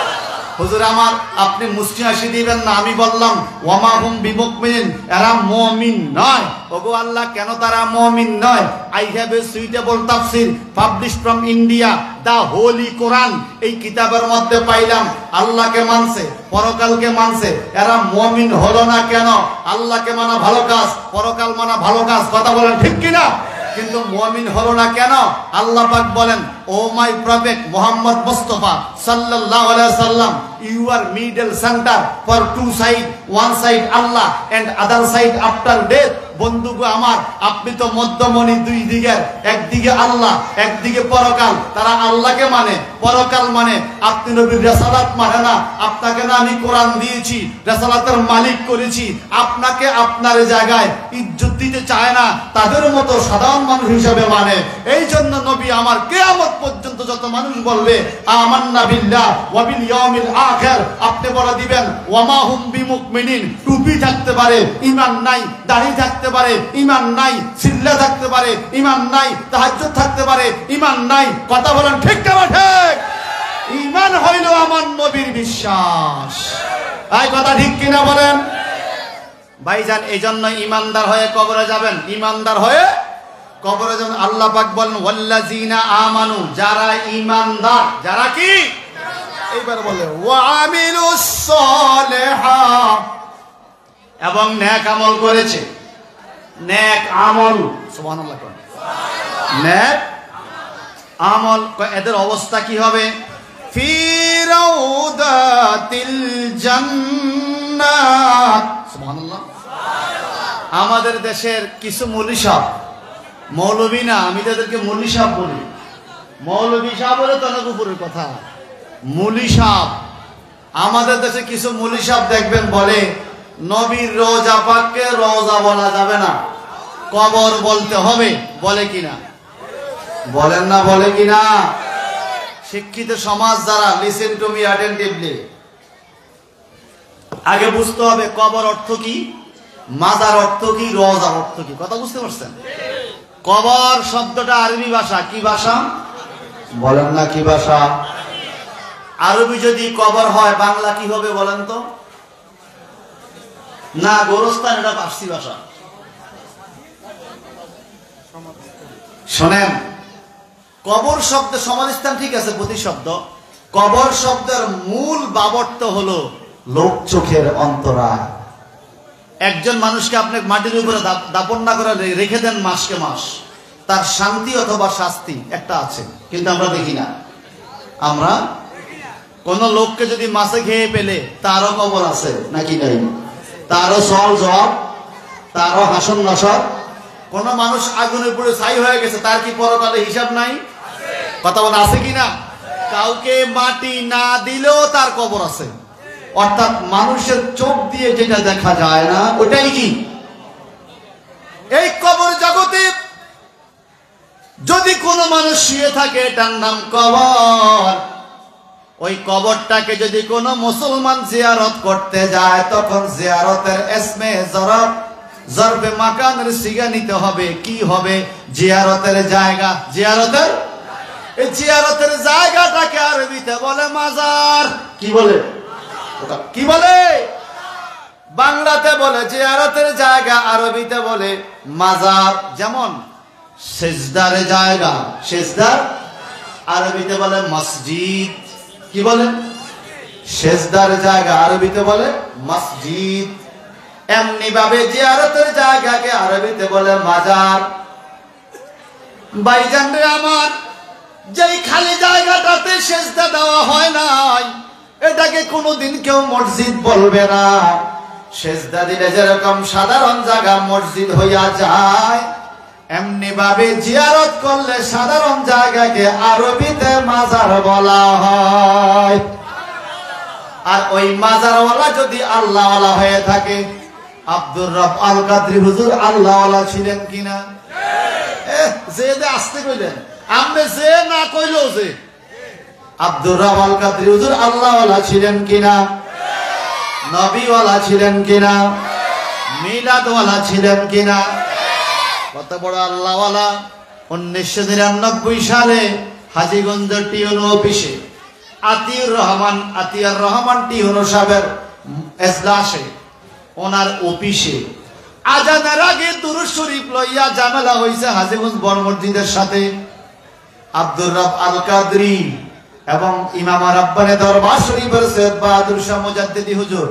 হুজুর আমার আপনি মুস্কি হাসি দিবেন না। আমি বললাম ওয়া মা হুম বিমুমিনিন, এরা মুমিন নয়। ওগো আল্লাহ কেন তারা মুমিন নয়? আই হ্যাভ এ সুইটেবল তাফসীর published from India, the holy Quran. এই কিতাবের মধ্যে পাইলাম আল্লাহকে মানছে, পরকালকে মানছে, এরা মুমিন হলো না কেন? আল্লাহকে মানা ভালো কাজ, পরকাল মানা ভালো কাজ। কথা বলেন ঠিক কিনা? কিন্তু মুমিন হলো না কেন? আল্লাহ পাক বলেন ও মাই প্রফেট মুহাম্মদ মুস্তাফা সাল্লাল্লাহু আলাইহি ওয়াসাল্লাম, you are middle center for two side, one side Allah and other side after death.
বন্ধুগো আমার, আপনি তো মধ্যমণি দুই দিকের, একদিকে আল্লাহ একদিকে পরকাল। তারা আল্লাহকে মানে, পরকাল মানে, আপনি নবীর রিসালাত মানে না। আপনাকে না আমি কোরআন দিয়েছি, রিসালাতের মালিক করেছি, আপনাকে আপনার জায়গায় ইজ্জত দিতে চায় না, তাদের মতো সাধারণ মানুষ হিসেবে মানে। এই জন্য নবী আমার কিয়ামত পর্যন্ত যত মানুষ বলবে আমান্না বিল্লাহ ওয়া বিল ইয়াউমিল আখির, আপনি বলে দিবেন ওয়ামা হুম বিমুমিনিন। টুপি থাকতে পারে, ঈমান নাই, দাড়ি থাকতে পারে, ঈমান নাই, সিল্লা থাকতে পারে, ঈমান নাই, তাহাজ্জুদ থাকতে পারে, ঈমান নাই। কথা বলেন ঠিক না ঠিক? ঈমান হইল আমার নবীর বিশ্বাস। এই কথা ঠিক কিনা বলেন ভাইজান? এই জন্য ঈমানদার হয়ে কবরে যাবেন, ঈমানদার হয়ে কবরে যাবেন। আল্লাহ পাক বলেন ওয়াল্লাযিনা আমানু, যারা ঈমানদার, যারা কি? এইবার বলে ওয়া আমিলুস সালিহাত, এবং নেক আমল করেছে। নেক আমল, সুবহানাল্লাহ, নেক আমল। এদের অবস্থা কি হবে? ফি রাউদাতিল জান্নাত, সুবহানাল্লাহ। আমাদের দেশের কিছু মৌলভী সাহেব, মৌলভী না, আমি তাদেরকে মৌলভী সাহেব বলি। মৌলভী সাহেব বলে তো অনেক উপরের কথা। মৌলভী সাহেব, আমাদের দেশে কিছু মৌলভী সাহেব দেখবেন বলে নবীর রওজা পাককে রওজা বলা যাবে না, কবর বলতে হবে। বলে কিনা? বলেন না, বলে কিনা? শিক্ষিত সমাজ যারা, লিসেন টু মি অ্যাটেনটিভলি, আগে বুঝতে হবে কবর অর্থ কি, মাজার অর্থ কি, রওজা অর্থ কি। কথা বুঝতে পারছেন? কবর শব্দটা আরবি ভাষা। কি ভাষা? বলেন না, কি ভাষা? আরবি যদি কবর হয় বাংলা কি হবে বলেন তো? না, গোরস্থান, এটা পার্সি ভাষা। শোনেন, কবর শব্দ সমাধিস্থান ঠিক আছে, প্রতিশব্দ। কবর শব্দের মূল বাবর্ত হলো লোক চোখের অন্তরায়। একজন মানুষকে আপনি মাটির উপরে দাপন না করে রেখে দেন মাসকে মাস, তার শান্তি অথবা শাস্তি একটা আছে, কিন্তু আমরা দেখি না। আমরা কোন লোককে যদি মাছে খেয়ে পেলে তারও কবর আছে নাকি নাই? তারও সওয়াল জবাব, তারও হাসন নাসর। কোন মানুষ আগুনের উপরে ছাই হয়ে গেছে, তার কি পরকালে হিসাব নাই? কথা বলা আছে কিনা? কাউকে মাটি না দিলেও তার কবর আছে। অর্থাৎ মানুষের চোখ দিয়ে যেটা দেখা যায় না ওটাই কি? এই কবর জগতে যদি কোনো মানুষ শুয়ে থাকে এটার নাম কবর। ওই কবরটাকে যদি কোনো মুসলমান জিয়ারত করতে যায় তখন জিয়ারতের ইসমে জরবে মাকানের সিগা নিতে হবে। কি হবে? জিয়ারতের জায়গা। জিয়ারতের, এই জিয়ারতের জায়গাটাকে আরবিতে বলে মাজার। কি বলে? কি বলে? বাংলাতে বলে জিয়ারতের জায়গা, আরবিতে বলে মাজার। যেমন সেজদার জায়গা, সেজদার আরবিতে বলে মসজিদ। কি বলে? সেজদার জায়গা আরবিতে বলে মসজিদ। এমনি ভাবে জিয়ারতের জায়গাকে আরবিতে বলে মাজার। ভাইজান রে আমার, যেই খালি জায়গাটাতে সেজদা দেওয়া হয় নাই এটাকে কোনোদিন কেউ মসজিদ বলবে না। সেজদা দিলে যেরকম সাধারণ জায়গা মসজিদ হইয়া যায়, এমনি ভাবে জিয়ারত করলে সাধারণ জায়গাকে আরবিতে মাজার বলা হয়। আর ওই মাজারওয়ালা যদি আল্লাহওয়ালা হয়ে থাকে, আব্দুর রব আল কাদরি হুজুর আল্লাহওয়ালা ছিলেন কিনা? যে আসতে কইলেন, আপনি যে না কইলো যে আব্দুর রব আল কাদরি হুজুর আল্লাহওয়ালা ছিলেন কিনা? নবীওয়ালা ছিলেন কিনা? মিলাদওয়ালা ছিলেন কিনা? কত বড় আল্লাহওয়ালা! 1999 সালে হাজীগঞ্জের টিউন অফিসে আতিয়ার রহমান টিউন সাহেবের এজলাসে, ওনার অফিসে আজানের আগে দুরূদ শরীফ লইয়া ঝামেলা হইছে হাজীগঞ্জ বড় মসজিদের সাথে। আব্দুর রব আল কাদরি এবং ইমাম রাব্বানী দরবার শরীফের সৈয়দ বাহাদুর শাহ মুজাদ্দিদি হুজুর,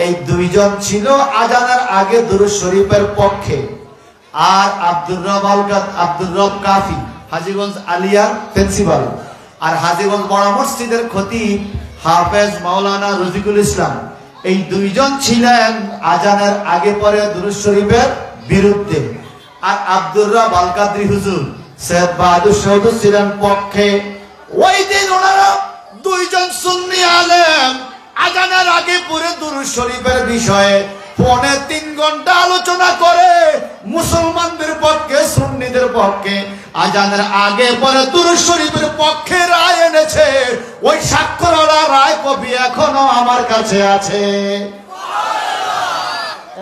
এই দুইজন ছিল আজানের আগে দুরূদ শরীফের পক্ষে। আর আব্দুর রব কাফি হাজীগঞ্জ আলিয়া প্রিন্সিপাল, আর হাজীগঞ্জ বড় মসজিদের খতিব হাফেজ মাওলানা রফিকুল ইসলাম, এই দুইজন ছিলেন আজানের আগে পরে দুরূদ শরীফের
বিরুদ্ধে, আর আব্দুর রাব আল কাদরি হুজুর সৈয়দ বাহাদুর চৌধুরী ছিলেন পক্ষে।
ওই দিন ওনারা দুইজন সুন্নি আলেম আজানের আগে পুরো দুরূদ শরীফের বিষয়ে 3.5 ঘন্টা আলোচনা করে মুসলমানদের পক্ষে সুন্নিদের পক্ষে আজানের আগে পরে দুরূদ শরীফের পক্ষে রায় এনেছে। ওই স্বাক্ষরওয়ালা রায় কপি এখনো আমার কাছে আছে,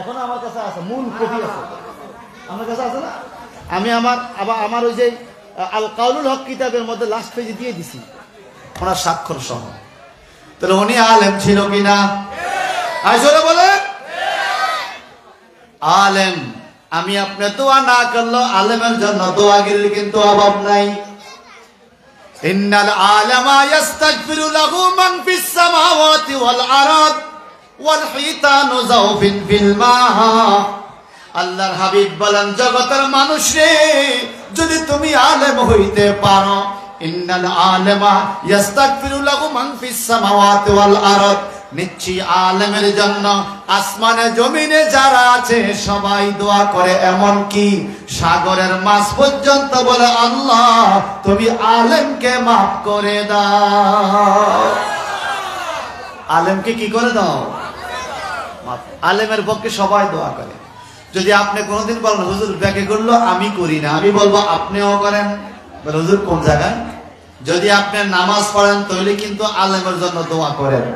এখনো আমার কাছে আছে, মূল কপি আছে আমার কাছে আছে না? আমি আমার ওই যে আল কাউলুল হক কিতাবের মধ্যে লাস্ট পেজে দিয়ে দিছি ওনার স্বাক্ষর সহ। তাহলে উনি আলেম ছিল কিনা? আসলে বলে আলেম। আমি আপনি দোয়া না করলেও আলেমের জন্য দোয়াগিরির কিন্তু অভাব নাই। ইন্নাল আলামা ইস্তাগফিরু লাহু মান ফিস সামাওয়াতি ওয়াল আরদ ওয়াল হিতানু যাওফিন ফিল মা। আল্লাহর হাবিব বলেন, জগতের মানুষ রে, যদি তুমি আলেম হইতে পারো, ইন্নাল আলামা ইস্তাগফিরু লাহু মান ফিস সামাওয়াতি ওয়াল আরদ, নিশ্চয়ই আলেমের জন্য আসমানে জমিনে যারা আছে সবাই দোয়া করে, এমন কি সাগরের মাছ পর্যন্ত বলে, আল্লাহ তুমি আলেমকে মাফ করে দাও। আলেমকে কি করে দাও? আলেমের পক্ষে সবাই দোয়া করে। যদি আপনি কোনোদিন বলেন হুজুর ব্যাকে করলো, আমি করি না, আমি বলবো আপনিও করেন। হুজুর কোন জায়গায়? যদি আপনি নামাজ পড়েন তাহলে কিন্তু আলেমের জন্য দোয়া করেন।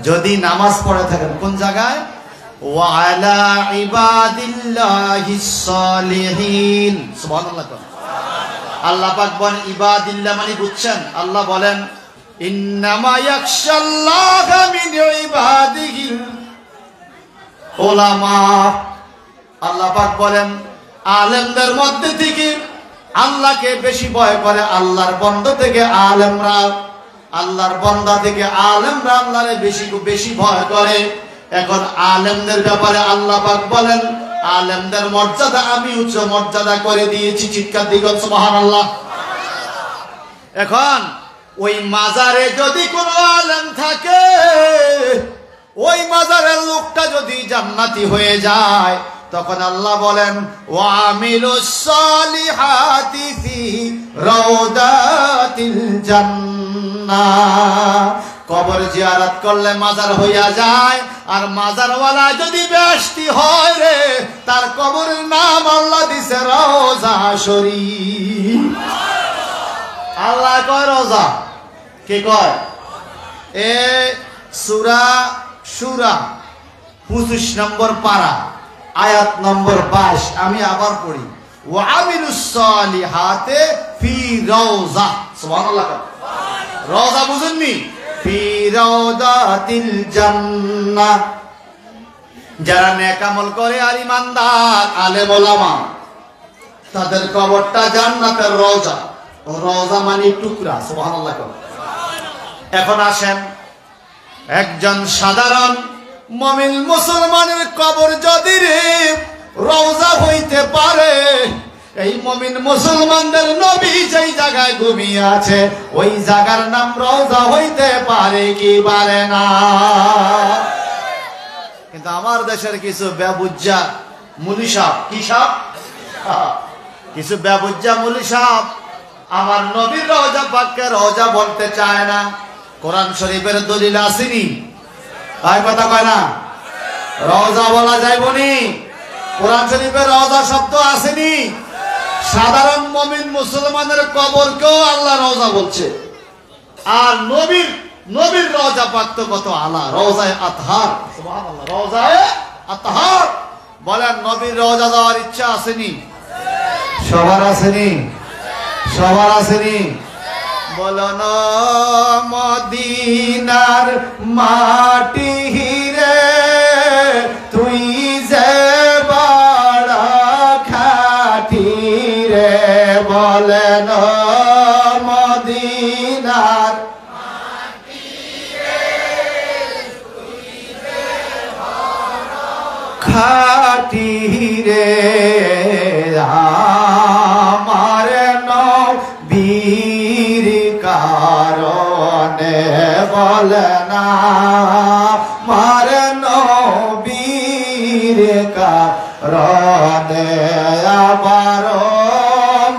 যদি নামাজ পড়ে থাকেন কোন জায়গায়? ওয়ালা ইবাদিল্লাহিস সালিহিন, সুবহানাল্লাহ। আল্লাহ পাক বলেন ইবাদিল্লাহ মানে বুঝছেন? আল্লাহ বলেন ইন্নামা ইয়াখশাল্লাহা মিন ইবাদিহিল উলামা। আল্লাহ পাক বলেন আলেমদের মধ্যে থেকে আল্লাহকে বেশি ভয় করে আল্লাহর বান্দা থেকে আলেমরা, আল্লাহর বান্দা থেকে আলেমরা আল্লাহরে বেশি বেশি ভয় করে। এখন আলেমদের ব্যাপারে আল্লাহ পাক বলেন আলেমদের মর্যাদা আমি উচ্চ মর্যাদা করে দিয়েছি। চিৎকার দিবেন সুবহানাল্লাহ। এখন ওই মাজারে যদি কোনো আলেম থাকে, ওই মাজারের লোকটা যদি জান্নাতি হয়ে যায়, তখন আল্লাহ বলেন ওয়ামিলুস সালিহাতি ফি রাউদাতিল জান্নাহ। কবর জিয়ারত করলে মাজার হইয়া যায়, আর মাজারওয়ালা যদি বেহেশতি হয় রে, তার কবরের নাম আল্লাহ দিছে রওজা শরীফ। আল্লাহ কয় রওজা, কি কয়? এ সূরা সূরা 25 নম্বর পারা আয়াত নম্বর 22। আমি আবার পড়ি, ওয়ামিলুস সালিহাতি ফি রাউজা। সুবহানাল্লাহ। রওজা বুঝেননি? ফি রাউদাতিল জান্নাহ। যারা নেক আমল করে আর ইমানদার আলেম ওলামা, তাদের কবরটা জান্নাতের রওজা। রওজা মানে টুকরা। সুবহানাল্লাহ। এখন আসেন, একজন সাধারণ মুমিন মুসলমানের কবর যদি রে রওজা হইতে পারে, এই মুমিন মুসলমানদের নবী যেই জায়গায় ঘুমিয়ে আছে ওই জায়গার নাম রওজা হইতে পারে কি পারে না? কিন্তু আমার দেশের কিছু বেবুজ্জা মুলি সাহেব, কি সাহেব? কিছু বেবুজ্জা মুলি সাহেব আমার নবীর রওজা পাককে রওজা বলতে চায় না। কোরআন শরীফের দলিল আসেনি, তাই কথা কয় না। রওজা বলা যাইবনি, কোরআন শরীফের রওজা শব্দ আসেনি। সাধারণ মুমিন মুসলমানের কবরকেও আল্লাহ রওজা বলছে, আর নবীর রওজা পাক তো কত আলা, রওজায়ে আতহার। সুবহানাল্লাহ। রওজায়ে আতহার বলেন, নবীর রওজা যাওয়ার ইচ্ছা আসেনি?
সবার আসেনি? সবার আসেনি?
বলো না মদিনার মাটি রে, তুই যে বড় খাঁটি রে, বলেন মদিনার মাটি রে, তুই যে বড় খাঁটি রে, আমার নবীর কারণে বলনা, আমার নবীর
রনে আমার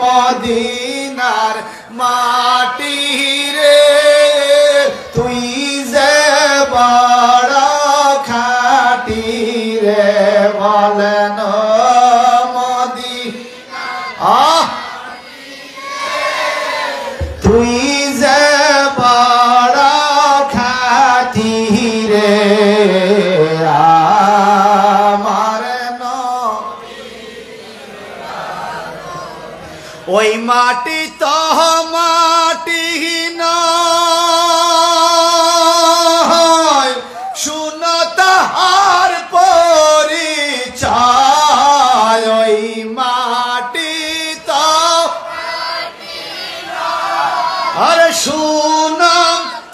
মদিনার মাটি রে তুই যে বড় খাটি রে বলেন তুই যে বড় খাটি রে আমার
ওই মাটি তো মাটি নয় শুনো তাহার পরিচয় ওই মাটি তো আরে শুনো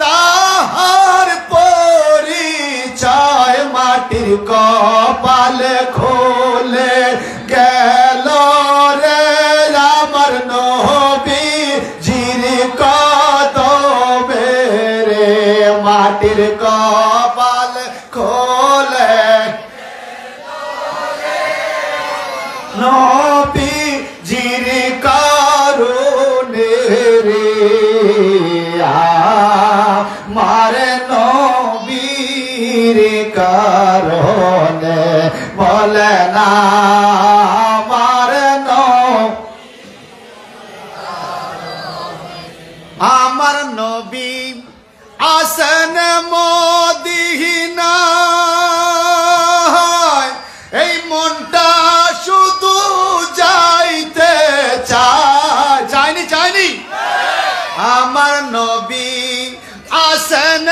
তাহার পরিচয় মাটির কপাল খোলে গেল রে আমার নবী জির কদমে রে মাটির কপাল খোলে নবী জির কারণে রে আমার নবীর কারণে বলে না আমার নবী আসেন মদিনায় এই মনটা শুধু যাইতে চায়নি আমার নবী আসেন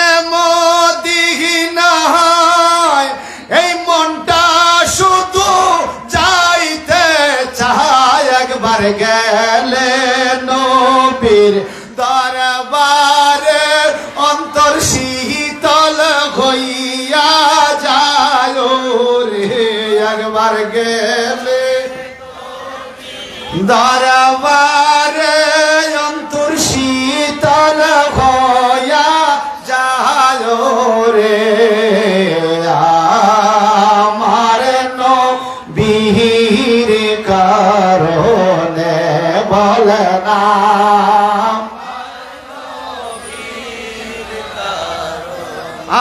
মদিনায় এই মনটা শুধু যাইতে চায় একবার গেলে নবীর দরবারে অন্তর শীতল হইয়া যায় রে একবার গেলে দরবারে অন্তর শীতল হইয়া যায় রে আমার নবীর কারণে বলে না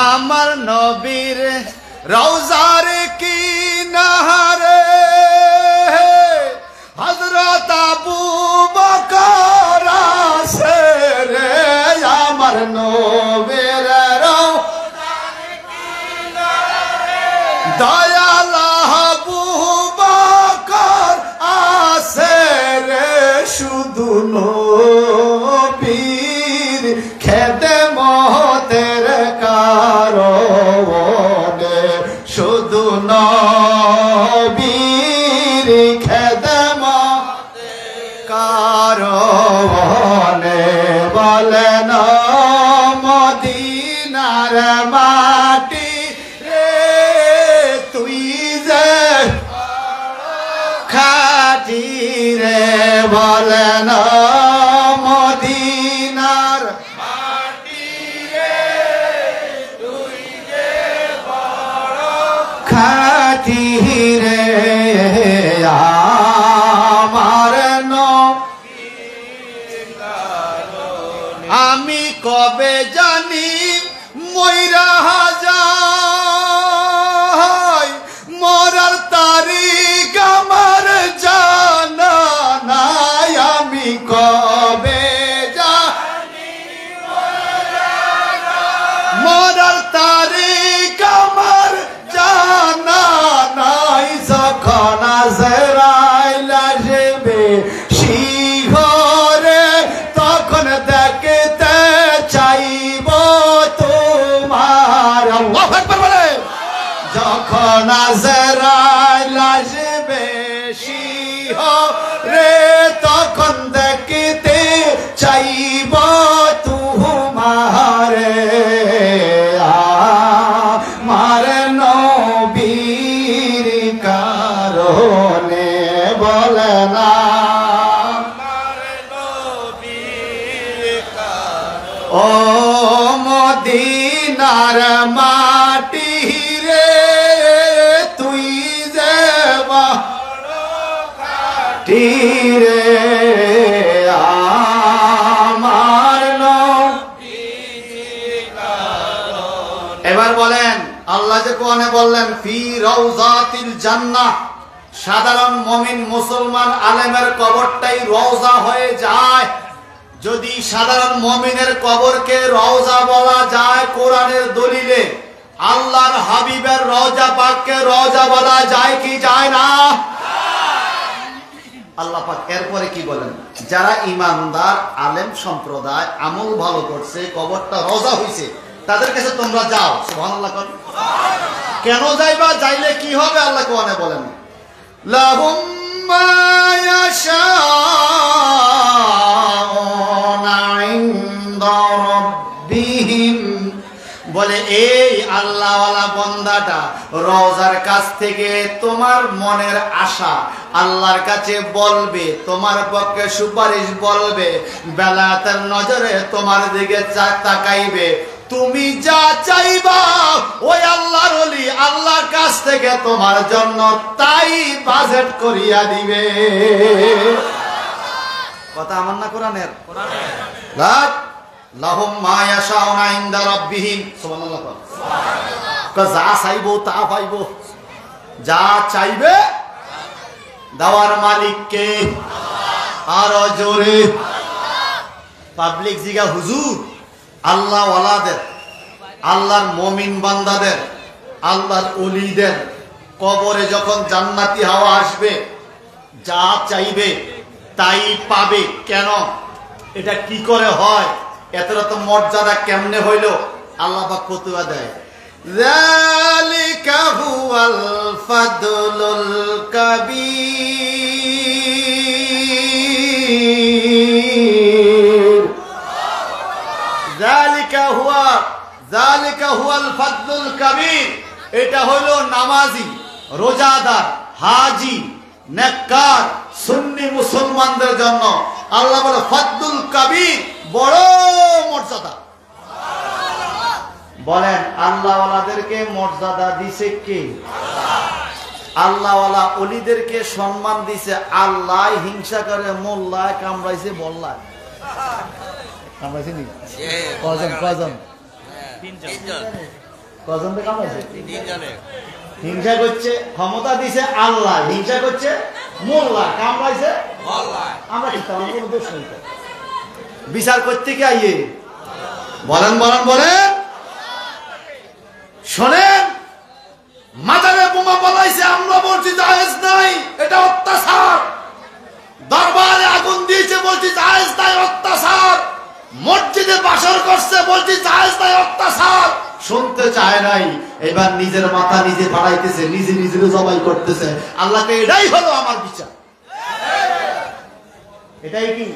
আমার নবীর রওজার কিনারে হযরত আবু বকর আছে রে আমার নবীর রওজার কিনারে দয়াল আবু বকর আছে রে শুধু নবীর খেদমতের কারণে শুধু নবীর খেদমতের কারণে বলেন মদিনার মাটি রে তুই যে খাটি রে বলেন মদিনার খাটি রে আমার আমি কবে জানি মইরা যাই মরার তারিখ আমার জানা নাই আমি কবে জানি মরার তারিখ আমার জানা নাই যখন আজরাইল আসবে শিহরে তখন দেখতে চাইব তোমার আল্লাহু আকবার বলে যখন আজরাইল আসবে শিহরে তখন দেখতে চাইব তোমারে আমার নবীর কারণে বলে না ও মদিনার মাটি রে তুই যে
রে আমার
এবার বলেন আল্লাহ যে কোরআনে বললেন ফি রাউজাতিল জান্নাহ, সাধারণ মুমিন মুসলমান আলেমের কবরটাই রওজা হয়ে যায়। যদি সাধারণ মুমিনের কবরকে রওজা বলা যায় কোরআনের দলিলে, আল্লাহর হাবিবের রওজা পাককে রওজা বলা যায় কি যায় না? আল্লাহ পাক এরপরে কি বলেন, যারা ইমানদার আলেম সম্প্রদায় আমল ভালো করছে, কবরটা রওজা হইছে, তাদের কাছে তোমরা যাও। সুবহানাল্লাহ। কেন যাইবা, যাইলে কি হবে? আল্লাহ কোরআনে বলেন লাহুম মা ইয়াশাউনা ইনদা রাব্বিহিম, বলে এই আল্লাহওয়ালা বান্দাটা রওজার কাছ থেকে তোমার মনের আশা আল্লাহর কাছে বলবে, তোমার পক্ষে সুপারিশ বলবে, বেলায়েতের নজরে তোমার দিকে তাকাইবে, তুমি যা চাইবা ওই আল্লাহর ওলি আল্লাহর কাছ থেকে তোমার জন্য তাই বাজেট করিয়া দিবে। কথা আমার না কোরআনের? লাহুম মা ইয়াশাউনা ইনদা রাব্বিহিম। সুবহানাল্লাহ। যা চাইবো তা পাইবো, যা চাইবে দেওয়ার মালিক কে? আরো জোরে। পাবলিক জিগা হুজুর আল্লাহ ওয়ালাদের, আল্লাহর মুমিন বান্দাদের, আল্লাহর ওলিদের কবরে যখন জান্নাতি হাওয়া আসবে, যা চাইবে তাই পাবে। কেন? এটা কি করে হয়? এতটা তো মর্যাদা কেমনে হইল? আল্লাহ পাক ফতোয়া দেয়, যালিকা হুয়াল ফাদলুল কাবীর। যালিকা হুয়াল ফাদলুল কাবীর, এটা হইল নামাজি, রোজাদার, হাজি, নেককার, সুন্নি মুসলমানদের জন্য আল্লাহ বলে ফাদলুল কাবীর, বড় মর্যাদা। বলেন আল্লাহ ওয়ালাদেরকে মর্যাদা দিছে কে? আল্লাহ ওয়ালা ওলিদেরকে সম্মান দিছে আল্লাহ। হিংসা করে মোল্লায় কামড়াইছে বল্লায়। কামড়াইছে নি? কজন কজন? কজন কামড়াইছে? হিংসা করছে, ক্ষমতা দিছে আল্লাহ, হিংসা করছে মোল্লা, কামড়াইছে আমরা কি তেমন কোনো দোষ নেই। বিচার করতে কে আইয়ে? বলেন বলেন বলেন। শোনেন, মাজারে বোমা পালাইছে, আমরা বলছি জায়েজ নাই, এটা অত্যাচার। দরবারে আগুন দিয়েছে, বলছি জায়েজ নাই, অত্যাচার। মসজিদে বাসর করছে, বলছি জায়েজ নাই, অত্যাচার। শুনতে চায় নাই, এবার নিজের মাথা নিজে বাড়াইতেছে, নিজে নিজের জবাই করতেছে। আল্লাহকে এটাই হলো আমার বিচার। এটাই কি?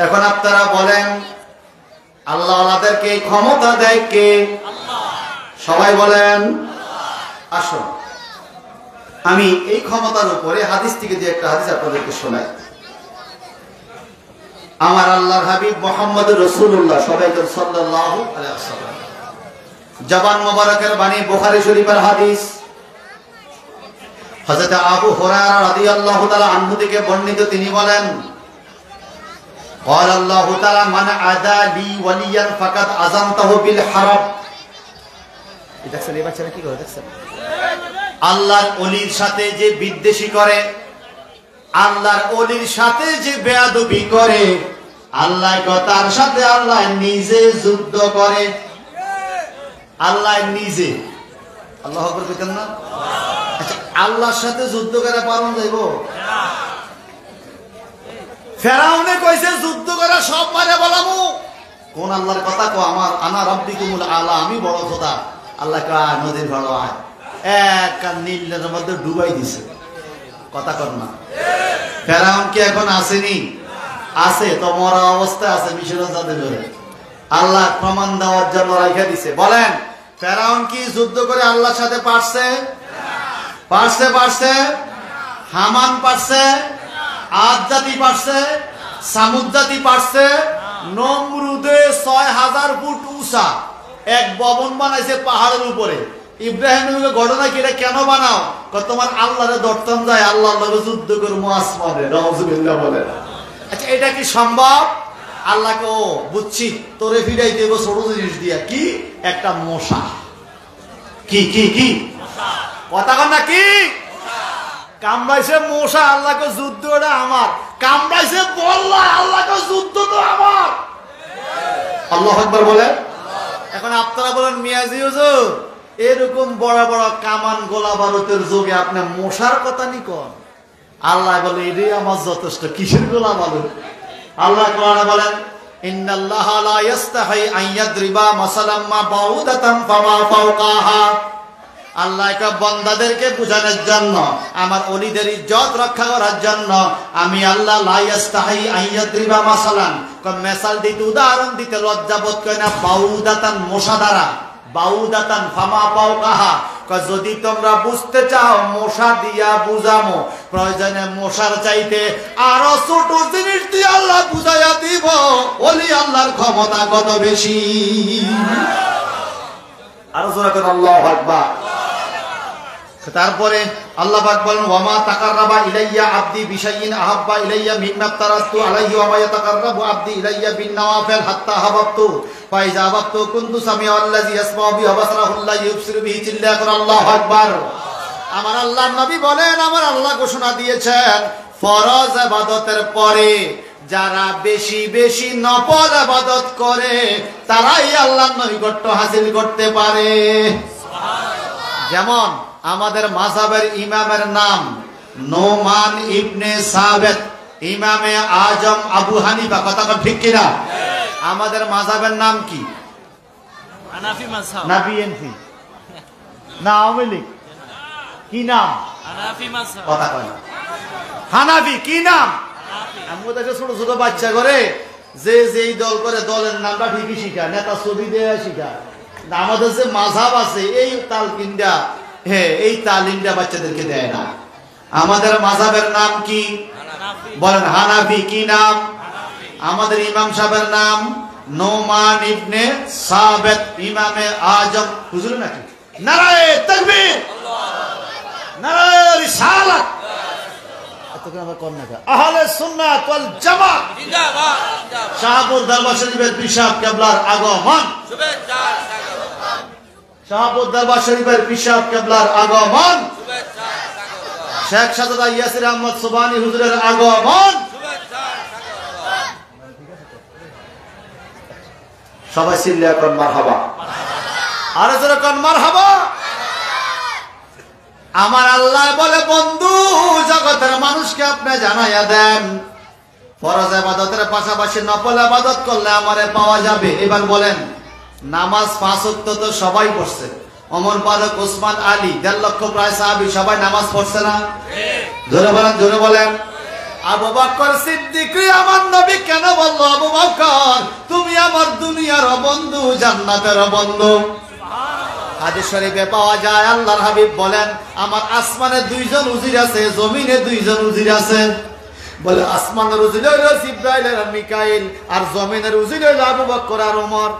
এখন আপনারা বলেন আল্লাহ ওয়ালাদেরকে ক্ষমতা দেয় কে? সবাই বলেন। আসুন আমি এই ক্ষমতার উপরে হাদিস থেকে যে একটা হাদিস আপনাদেরকে শোনাই। আমার আল্লাহর হাবিব মুহাম্মদ রাসূলুল্লাহ সাল্লাল্লাহু আলাইহি ওয়াসাল্লাম জবান মোবারকের বাণী, বুখারী শরীফের হাদিস। হযরত আবু হুরায়রা রাদিয়াল্লাহু তাআলা আনহু থেকে বর্ণিত, তিনি বলেন قال الله تعالى من عادى لي وليا فقد أذنته بالحرب। দেখছেন এই বাচ্চারা কি করে? দেখছেন আল্লাহর ওলির সাথে যে বিদ্বেষী করে, আল্লাহর ওলির সাথে যে বেয়াদবি করে, আল্লাহ তার সাথে আল্লাহ নিজে যুদ্ধ করে। আল্লাহ নিজে, আল্লাহু আকবার কইতেন না? আচ্ছা, আল্লাহর সাথে যুদ্ধ করে পারন যাইব? ফেরাউনে কইছে যুদ্ধ করে সব মারে বলামু। কোন আল্লাহর কথা কো? আমার আনা রাব্বিকুমুল আলা, আমি বড় খোদা। আল্লাহ কয় নদীর বড় আয়, এক নীলের মধ্যে ডুবাই দিছে। কথা কর না? ফেরাউন কি এখন আসেনি? আছে তো, মরা অবস্থায় আছে, মিশরে যাতে ধরে আল্লাহ প্রমাণ দেওয়ার জন্য রাখা দিছে। বলেন ফেরাউন কি যুদ্ধ করে আল্লাহর সাথে পারছে? পারছে? পারছে? হামান পারছে? আদ জাতি পারছে? সামুদ জাতি পারছে? নমরুদে ৬০০০ ফুট উঁচা এক ভবন বানাইছে পাহাড়ের উপরে, ইব্রাহিম নবীর ঘটনা কি এটা কেন বানাও? তোমার আল্লাহরে দর্তন যায়, আল্লাহর লগে যুদ্ধ করবো আসমানে, নাউজুবিল্লাহ বলে। আচ্ছা এটা কি সম্ভব? আল্লাহকে ও বুঝছি তোরে ফিরাই দেবো ছোট জিনিস দিয়া, কি একটা মশা। কি কি কি কথা কন না, কি কামড়াইছে মশা, আল্লাহকে যুদ্ধ ওটা আমার। কামড়াইছে বললা, আল্লাহকে যুদ্ধ তো আমার। আল্লাহু আকবার বলে। এখন আপনারা বলেন মিয়াজি হুজুর এরকম বড় বড় কামান গোলা বারুদের যুগে আপনি মশার কথা নি কন? আল্লাহ বলে এটাই আমার যথেষ্ট, কিসের গোলা বারুদ? আল্লাহ কোরআনে বলেন ইন্নাল্লাহা লা ইস্তাহি আন ইয়াদরিবা মাসালাম মা বাউদাতাম ফামা ফাওকাহা। আল্লাহ বান্দাদেরকে বোঝানোর জন্য, আমার ওলিদের ইজ্জত রক্ষা করার জন্য আমি আল্লাহ লা ইস্তাহি আন ইয়াদরিবা মাসালান, মেসাল দিতে উদাহরণ দিতে লজ্জা বোধ করে না, বাউদাতান মশা দ্বারা, বাউদাতান ফামা ফাওকাহা। যদি তোমরা বুঝতে চাও মশা দিয়া বুঝামো, প্রয়োজনে মশার চাইতে আরো ছোট জিনিস দিয়ে আল্লাহ বুঝাইয়া দিব। ওলি আল্লাহর ক্ষমতা কত বেশি। আরো জোরে করে আল্লাহু আকবার। তারপরে আল্লাহ পাক বলেন ওয়ামা তাকাররাবা ইলাইয়া আবদি বিশাইইন আহাব্বা ইলাইয়া মিম্মা তারাস্তু আলাইহি ওয়া মা ইয়াতাকাররাবু আবদি ইলাইয়া বিন নওয়াফিল হাত্তা হাবাবতু ফাইজা হাবাবতু কুনতু সামিউ আল্লাযী ইয়াসমাউ বিহি ওয়া বাসারাহু আল্লাযী ইউবসিরু বিহি। চিল্লা করে আল্লাহু আকবার। আমার আল্লাহর নবী বলেন, আমার আল্লাহ ঘোষণা দিয়েছেন ফরজ ইবাদতের পরে যারা বেশি বেশি নফল ইবাদত করে তারাই আল্লাহর নৈকট্য হাসিল করতে পারে। যেমন আমাদের মাযহাবের ইমামের নাম নোমান ইবনে সাবেত, ইমামে আজম আবু হানিফা। কথা ঠিক কিনা? আমাদের মাযহাবের নাম কি? হানাফি মাযহাব। না বিএনপি না আওয়ামী লীগ? কি নাম? হানাফি মাযহাব। কথা কয় না। হানাফি কি নাম? আমরা দেখে ছোট ছোট বাচ্চা করে যে যেই দল করে দলের নামটা ঠিকই শিখায়, নেতা ছবি দিয়ে শিখায়। আমাদের যে মাযহাব আছে এই তালকিনটা, হ্যাঁ এই তালিমটা বাচ্চাদেরকে দেয় না। আমাদের মাযহাবের নাম কি? বলেন হানাফি। কি নাম? আমাদের ইমাম সাহেবের নাম নোমান ইবনে সাবেত, ইমামে আজম। হুজুর নাকি? নারায়ে তাকবীর, নারায়ে রিসালাত। আহলে সুন্নাত ওয়াল জামাত জিন্দাবাদ। শাহপুর দরবার শরীফের পিশাব কেবলার আগমন। শুভেচ্ছা। শাহপুর দরবার শরীফের পিশাব কেবলার আগমন। শুভেচ্ছা। শেখ সাজাদা ইয়াসির আহমদ সুবহানী হুজুরের আগমন। শুভেচ্ছা। সবাই চিল্লায়া কোন মারহাবা। আরে জোরে কোন মারহাবা। আমার আল্লাহ বলে বন্ধু জগতের মানুষকে আপনি জানাইয়া দেন ফরজ ইবাদতের পাশাপাশি নফল ইবাদত করলে আমারে পাওয়া যাবে। এবার বলেন নামাজ 5 ওয়াক্ত তো সবাই পড়ছে, ওমর ফারুক ওসমান আলী 1.5 লক্ষ প্রায় সাহাবী সবাই নামাজ পড়ছে না? জোরে বলেন, জোরে বলেন। আবু বকর সিদ্দিক আমার নবী কেন বলল আবু বকর তুমি আমার দুনিয়ার বন্ধু জান্নাতের বন্ধু? হাদিস শরীফে পাওয়া যায় আল্লাহর হাবিব বলেন আমার আসমানে 2 জন উজির আছে, জমিনে 2 জন উজির আছে। বলে আসমানের উজির হলো জিবরাইল আর মিকাইল, আর জমিনের উজির হলো আবু বকর আর ওমর।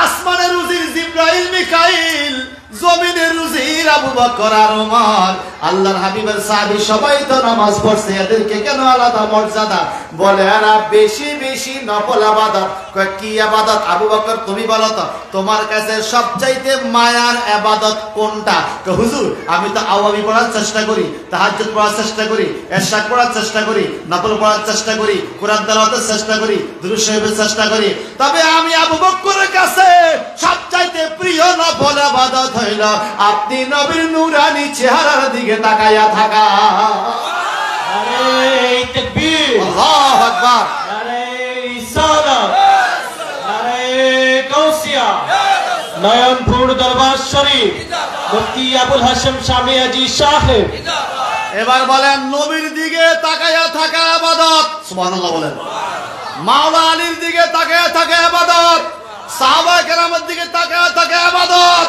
আসমানের উজির জিবরাইল মিকাইল, জমিনের উজির আবু বকর আর ওমর। আল্লাহর হাবিবের সাহাবী সবাই তো নামাজ পড়ছে, এদেরকে কেন আলাদা মর্যাদা? বলে এরা বেশি বেশি নফল ইবাদত। কয় কি ইবাদত? আবু বকর তুমি বলো তো তোমার কাছে সবচাইতে মায়ার ইবাদত কোনটা? তো হুজুর আমি তো আওয়ামী পড়ার চেষ্টা করি, তাহাজ্জুদ পড়ার চেষ্টা করি, ইশরাক পড়ার চেষ্টা করি, নফল পড়ার চেষ্টা করি, কোরআন তেলাওয়াতের চেষ্টা করি, দুরূদ শরীফের চেষ্টা করি, তবে আমি আবু বকরের কাছে সবচাইতে প্রিয় নফল ইবাদত হইল আপনি নবীর নূরানী চেহারার দিকে তাকায়া থাকা।
নারে তাকবীর,
আল্লাহু আকবার,
নারে রিসালাত, নারে গাউসিয়া, নয়নপুর দরবার শরীফ, মুফতি আবুল হাশেম শামী আজি সাহেব।
এবার বলেন নবীর দিকে তাকায়া থাকা ইবাদত। সুবহানাল্লাহ বলেন। মাওলা আলীর দিকে তাকায়া থাকা ইবাদত, সাহাবায়ে কেরামের দিকে তাকায়া থাকা ইবাদত।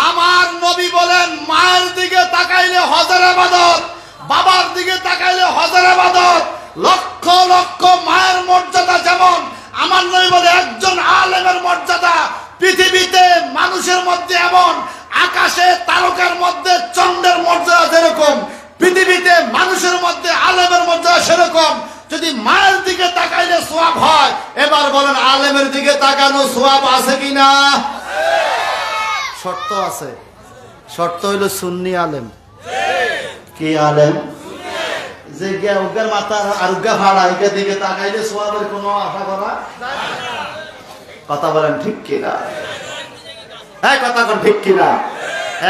আমার নবী বলেন মায়ের দিকে তাকাইলে হজের ইবাদত, বাবার দিকে তাকাইলে হজের ইবাদত। লক্ষ লক্ষ মায়ের মর্যাদা যেমন, আমার নবী বলে একজন আলেমের মর্যাদা পৃথিবীতে মানুষের মধ্যে এমন আকাশে তারকার মধ্যে চন্দ্রের মর্যাদা যেরকম, পৃথিবীতে মানুষের মধ্যে আলেমের মর্যাদা সেরকম। যদি মায়ের দিকে তাকাইলে সওয়াব হয়, এবার বলেন আলেমের দিকে তাকানো সওয়াব আছে কিনা? শর্ত আছে, শর্ত হইল সুন্নি আলেম। কি আলেম? যে উগার মাথা আর উগা ভাড়া এটার দিকে তাকাইলে সওয়াবের কোনো আশা করা। কথা বলেন ঠিক কিনা? হ্যাঁ, কথা বলেন ঠিক কিনা?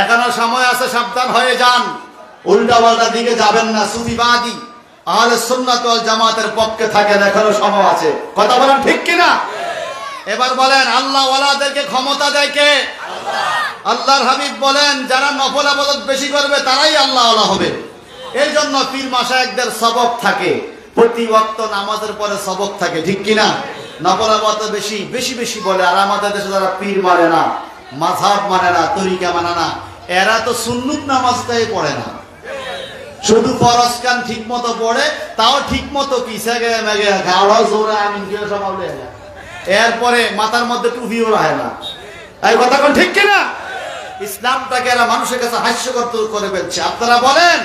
এখনো সময় আছে, সাবধান হয়ে যান, উল্টা পাল্টা দিকে যাবেন না। সুফিবাদী আহলে সুন্নাত ওয়াল জামাতের পক্ষে থাকেন, এখনো সময় আছে। কথা বলেন ঠিক কিনা? এবার বলেন আল্লাহ ওয়ালাদেরকে ক্ষমতা দেয় কে? আল্লাহর হাবিব বলেন যারা নফল ইবাদত বেশি করবে তারাই আল্লাহ ওয়ালা হবে। এই জন্য পীর মাশায়েখদের সবক থাকে, প্রতি ওয়াক্ত নামাজের পরে সবক থাকে, ঠিক কিনা? নফল ইবাদত বেশি বেশি বেশি বলে। আর আমাদের দেশে যারা পীর মানে না, মাযহাব মানে না, তরিকা মানে না, এরা তো সুন্নত নামাজটাই পড়ে না, শুধু ফরজ কান ঠিক মতো পড়ে, তাও ঠিক মতো কি সেগে মেগে গাওয়া জোরে আমিন দিয়ে সব বলে। এরপরে মাথার মধ্যে টুপিও রাখে না। এই কথা কোন ঠিক কিনা? ইসলামটাকে এরা মানুষের কাছে হাস্যকর করে ফেলছে। আপনারা বলেন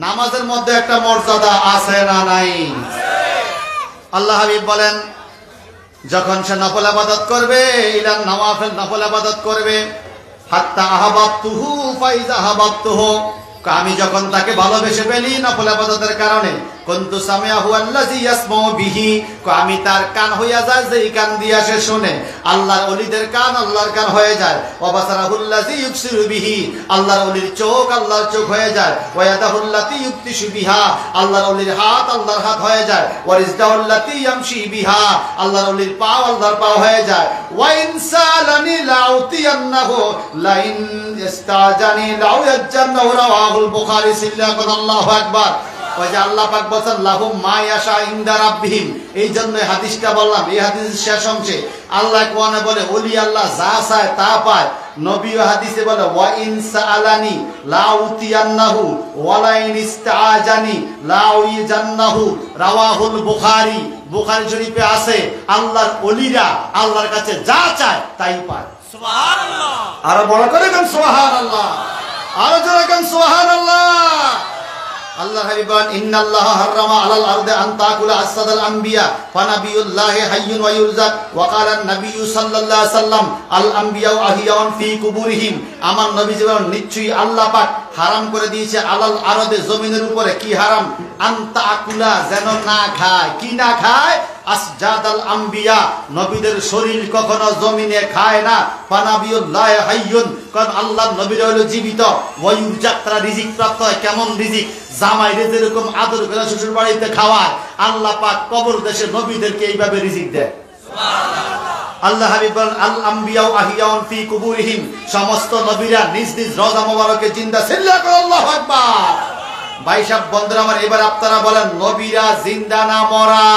নামাজের মধ্যে একটা মর্যাদা আছে না নাই? আল্লাহ হাবিব বলেন যখন সে নফল ইবাদত করবে, ইলান নওয়াফিল নফল ইবাদত করবে, হাত্তা আহাবাবতুহু ফাইজা আহাবাবতুহু, আমি যখন তাকে ভালোবেসে ফেলি নফল ইবাদতের কারণে, কুনতু সামিআহু আল্লাযী ইয়াসমাউ বিহি, আমি তার কান হইয়া যায় যেই কান দিয়া সে শুনে। আল্লাহর ওলিদের কান আল্লাহর কান হয়ে যায়। ওয়া বাসারাহু আল্লাযী ইউবসিরু বিহি, আল্লাহর ওলির চোখ আল্লাহর চোখ হয়ে যায়। ওয়া ইয়াদাহু আল্লাতী ইউবতিশু বিহা, আল্লাহর ওলির হাত আল্লাহর হাত হয়ে যায়। ওয়া রিজদাহু আল্লাতী ইয়ামশি বিহা, আল্লাহর ওলির পা আল্লাহর পা হয়ে যায়। ওয়া ইনসালানি লাউতিয়ান্নাহু লাইন ইস্তাজানি লাউ ইয়াজ্জান্নাহু, রাওয়াহুল বুখারী। আল্লাহু আকবার। ওই যে আল্লাহ পাক বলেন লাহুম মা ইয়াশা ইনদা রাব্বিহিম, এই জন্য হাদিসটা বললাম। এই হাদিসের শেষ অংশে আল্লাহ কোরআনে বলে ওলি আল্লাহ যা চায় তা পায়। নবী হাদিসে বলে ওয়া ইন সাআলানি লা উতিয়ান্নাহু ওয়া লা ইন ইস্তাআজানি লা উইজান্নাহু, রাওয়াহুল বুখারী। বুখারী শরীফে আছে আল্লাহর ওলিরা আল্লাহর কাছে যা চায় তাই পায়। সুবহানাল্লাহ। আর বড় করে গান সুবহানাল্লাহ, আর জোরে গান সুবহানাল্লাহ। আল্লাহ হাবিব বলেন ইন্নাল্লাহা হারামা আলাল আরদি আন তাকুলা আসসাদাল আম্বিয়া ফানাবিয়ুল্লাহি হাইয়ুন ওয়া ইউরজাক ওয়া ক্বালা আন-নাবিয়্যু সাল্লাল্লাহু আলাইহি সাল্লাম আল আম্বিয়াউ আহিয়াউন ফি কুবুরিহিম, আমার নবী বলেন নিশ্চয়ই আল্লাহ পাক হারাম করে দিয়েছে আলাল আরদে, জমিনের উপরে। কি হারাম? আন তাকুলা, যেন না খায়। কি না খায়? আসজাদাল আম্বিয়া, নবীদের শরীর কখনো জমিনে খায় না। ফানাবিয়ুল্লাহি হাইয়ুন, কারণ আল্লাহর নবী হলো জীবিত। ওয়া ইউরজাক, তারা রিজিক প্রাপ্ত হয়। কেমন রিজিক? জামাইরে যেরকম আদর করে শ্বশুর বাড়িতে খাওয়ায়, আল্লাহ পাক কবর দেশে নবীদেরকে এইভাবে রিজিক দেয়। সুবহানাল্লাহ। আল্লাহ হাবিব বলেন আল আম্বিয়াউ আহিয়াউন ফি কুবুরিহিম, সমস্ত নবীরা নিজ নিজ রওজা মোবারকে জিন্দা। আল্লাহু আকবার। ভাই সাহেব বন্ধুরা আমার, এবার আপনারা বলেন নবীরা জিন্দা না মরা?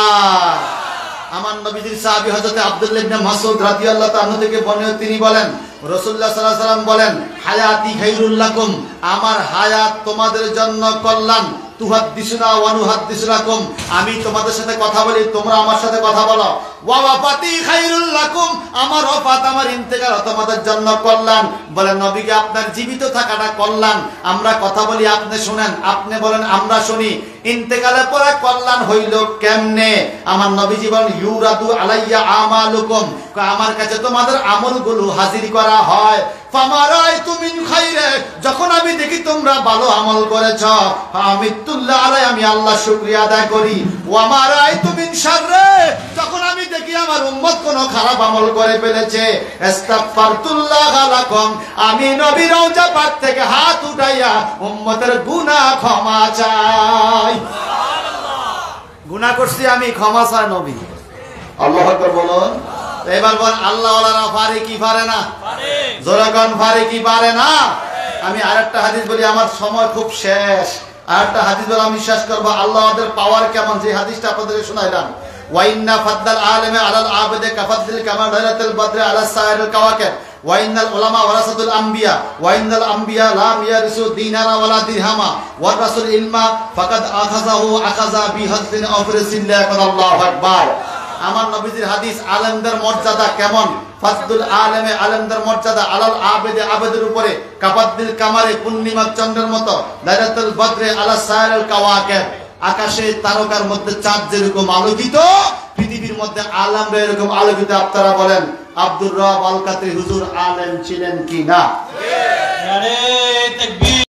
আমার নবীজির সাহাবী হযরত আব্দুল্লাহ ইবনে মাসউদ রাদিয়াল্লাহু তাআলা থেকে বর্ণিত, তিনি বলেন রাসূলুল্লাহ সাল্লাল্লাহু আলাইহি ওয়াসাল্লাম বলেন হায়াতি খায়রুল লাকুম, আমার হায়াত তোমাদের জন্য কল্যাণ। তুহাদ্দিসুনা ওয়া নুহাদ্দিসুলাকুম, আমি তোমাদের সাথে কথা বলি, তোমরা আমার সাথে কথা বলো। ওয়া ওয়াফাতি খায়রুল লাকুম, আমার ওয়াফাত, আমার ইন্তেকাল তোমাদের জন্য কল্যাণ। বলেন নবীকে আপনার জীবিত থাকাটা কল্যাণ, আমরা কথা বলি আপনি শুনেন, আপনি বলেন আমরা শুনি। ইন্তেকালের পরে কল্যাণ হইল কেমনে? আমার নবীজি বলেন ইউরাদু আলাইয়া আমালুকুম, আমার কাছে তোমাদের আমলগুলো হাজির করা হয়। ফামারাইতু মিন খাইরে, যখন আমি দেখি তোমরা ভালো আমল করেছো, ফামিতুল্লাহ আলাই, আমি আল্লাহর শুকরিয়া আদায় করি। ওয়া মারাইতু মিন শাররে, যখন আমি দেখি আমার উম্মত কোনো খারাপ আমল করে ফেলেছে, ইস্তাগফারতুল্লাহ লাকুম, আমি নবী রওজা পাক থেকে হাত উঠাইয়া উম্মতের গুনাহ ক্ষমা চাই। সুবহানাল্লাহ। গুনাহ করছি আমি, ক্ষমা চাই নবী। আল্লাহু আকবার বলুন। এবার বল আল্লাহ ওয়ালারা পারে কি পারে না? পারে। জোরে কোন পারে কি পারে না? আমি আরেকটা হাদিস বলি, আমার সময় খুব শেষ। আরেকটা হাদিস বলে আমি শেষ করব। আল্লাহদের পাওয়ার কেমন, যে হাদিসটা আপনাদের শোনাইলাম। ওয়া ইন্না ফাদ্দাল আলিমি আলাল আবিদি কাফাদ্দিল কামা লাইলাতুল বদরি আলা সাইরিল কাওয়াকিব ওয়া ইন্নাল উলামা ওয়ারাসাতুল আম্বিয়া ওয়া ইন্নাল আম্বিয়া লা ইয়ারিসু দিনারা ওয়ালা দিরহামা ওয়া রাসূল ইলমা ফাকাদ আখাযাহু আখাযা বিহাদ্দিন আফরিসিল্লাহ। আল্লাহু আকবার। আমার নবীজির হাদিস আলেমদের মর্যাদা কেমন ফাজদুল আলেমে আলেমদের মর্যাদা, আলাল আবেদে আবেদের উপরে, কাবাদ্দিল কামারে পূর্ণিমা চন্দ্রের মতো, লাইলাতুল বদরে আলা সাইরুল কাওয়াকিব, আকাশে তারকার মধ্যে চাঁদ যেরকম আলোকিত, পৃথিবীর মধ্যে আলেমরা এরকম আলোকিত। আপনারা বলেন আব্দুর রব আল কাদরি হুজুর আলেম ছিলেন কি না?
নারে তাকবীর।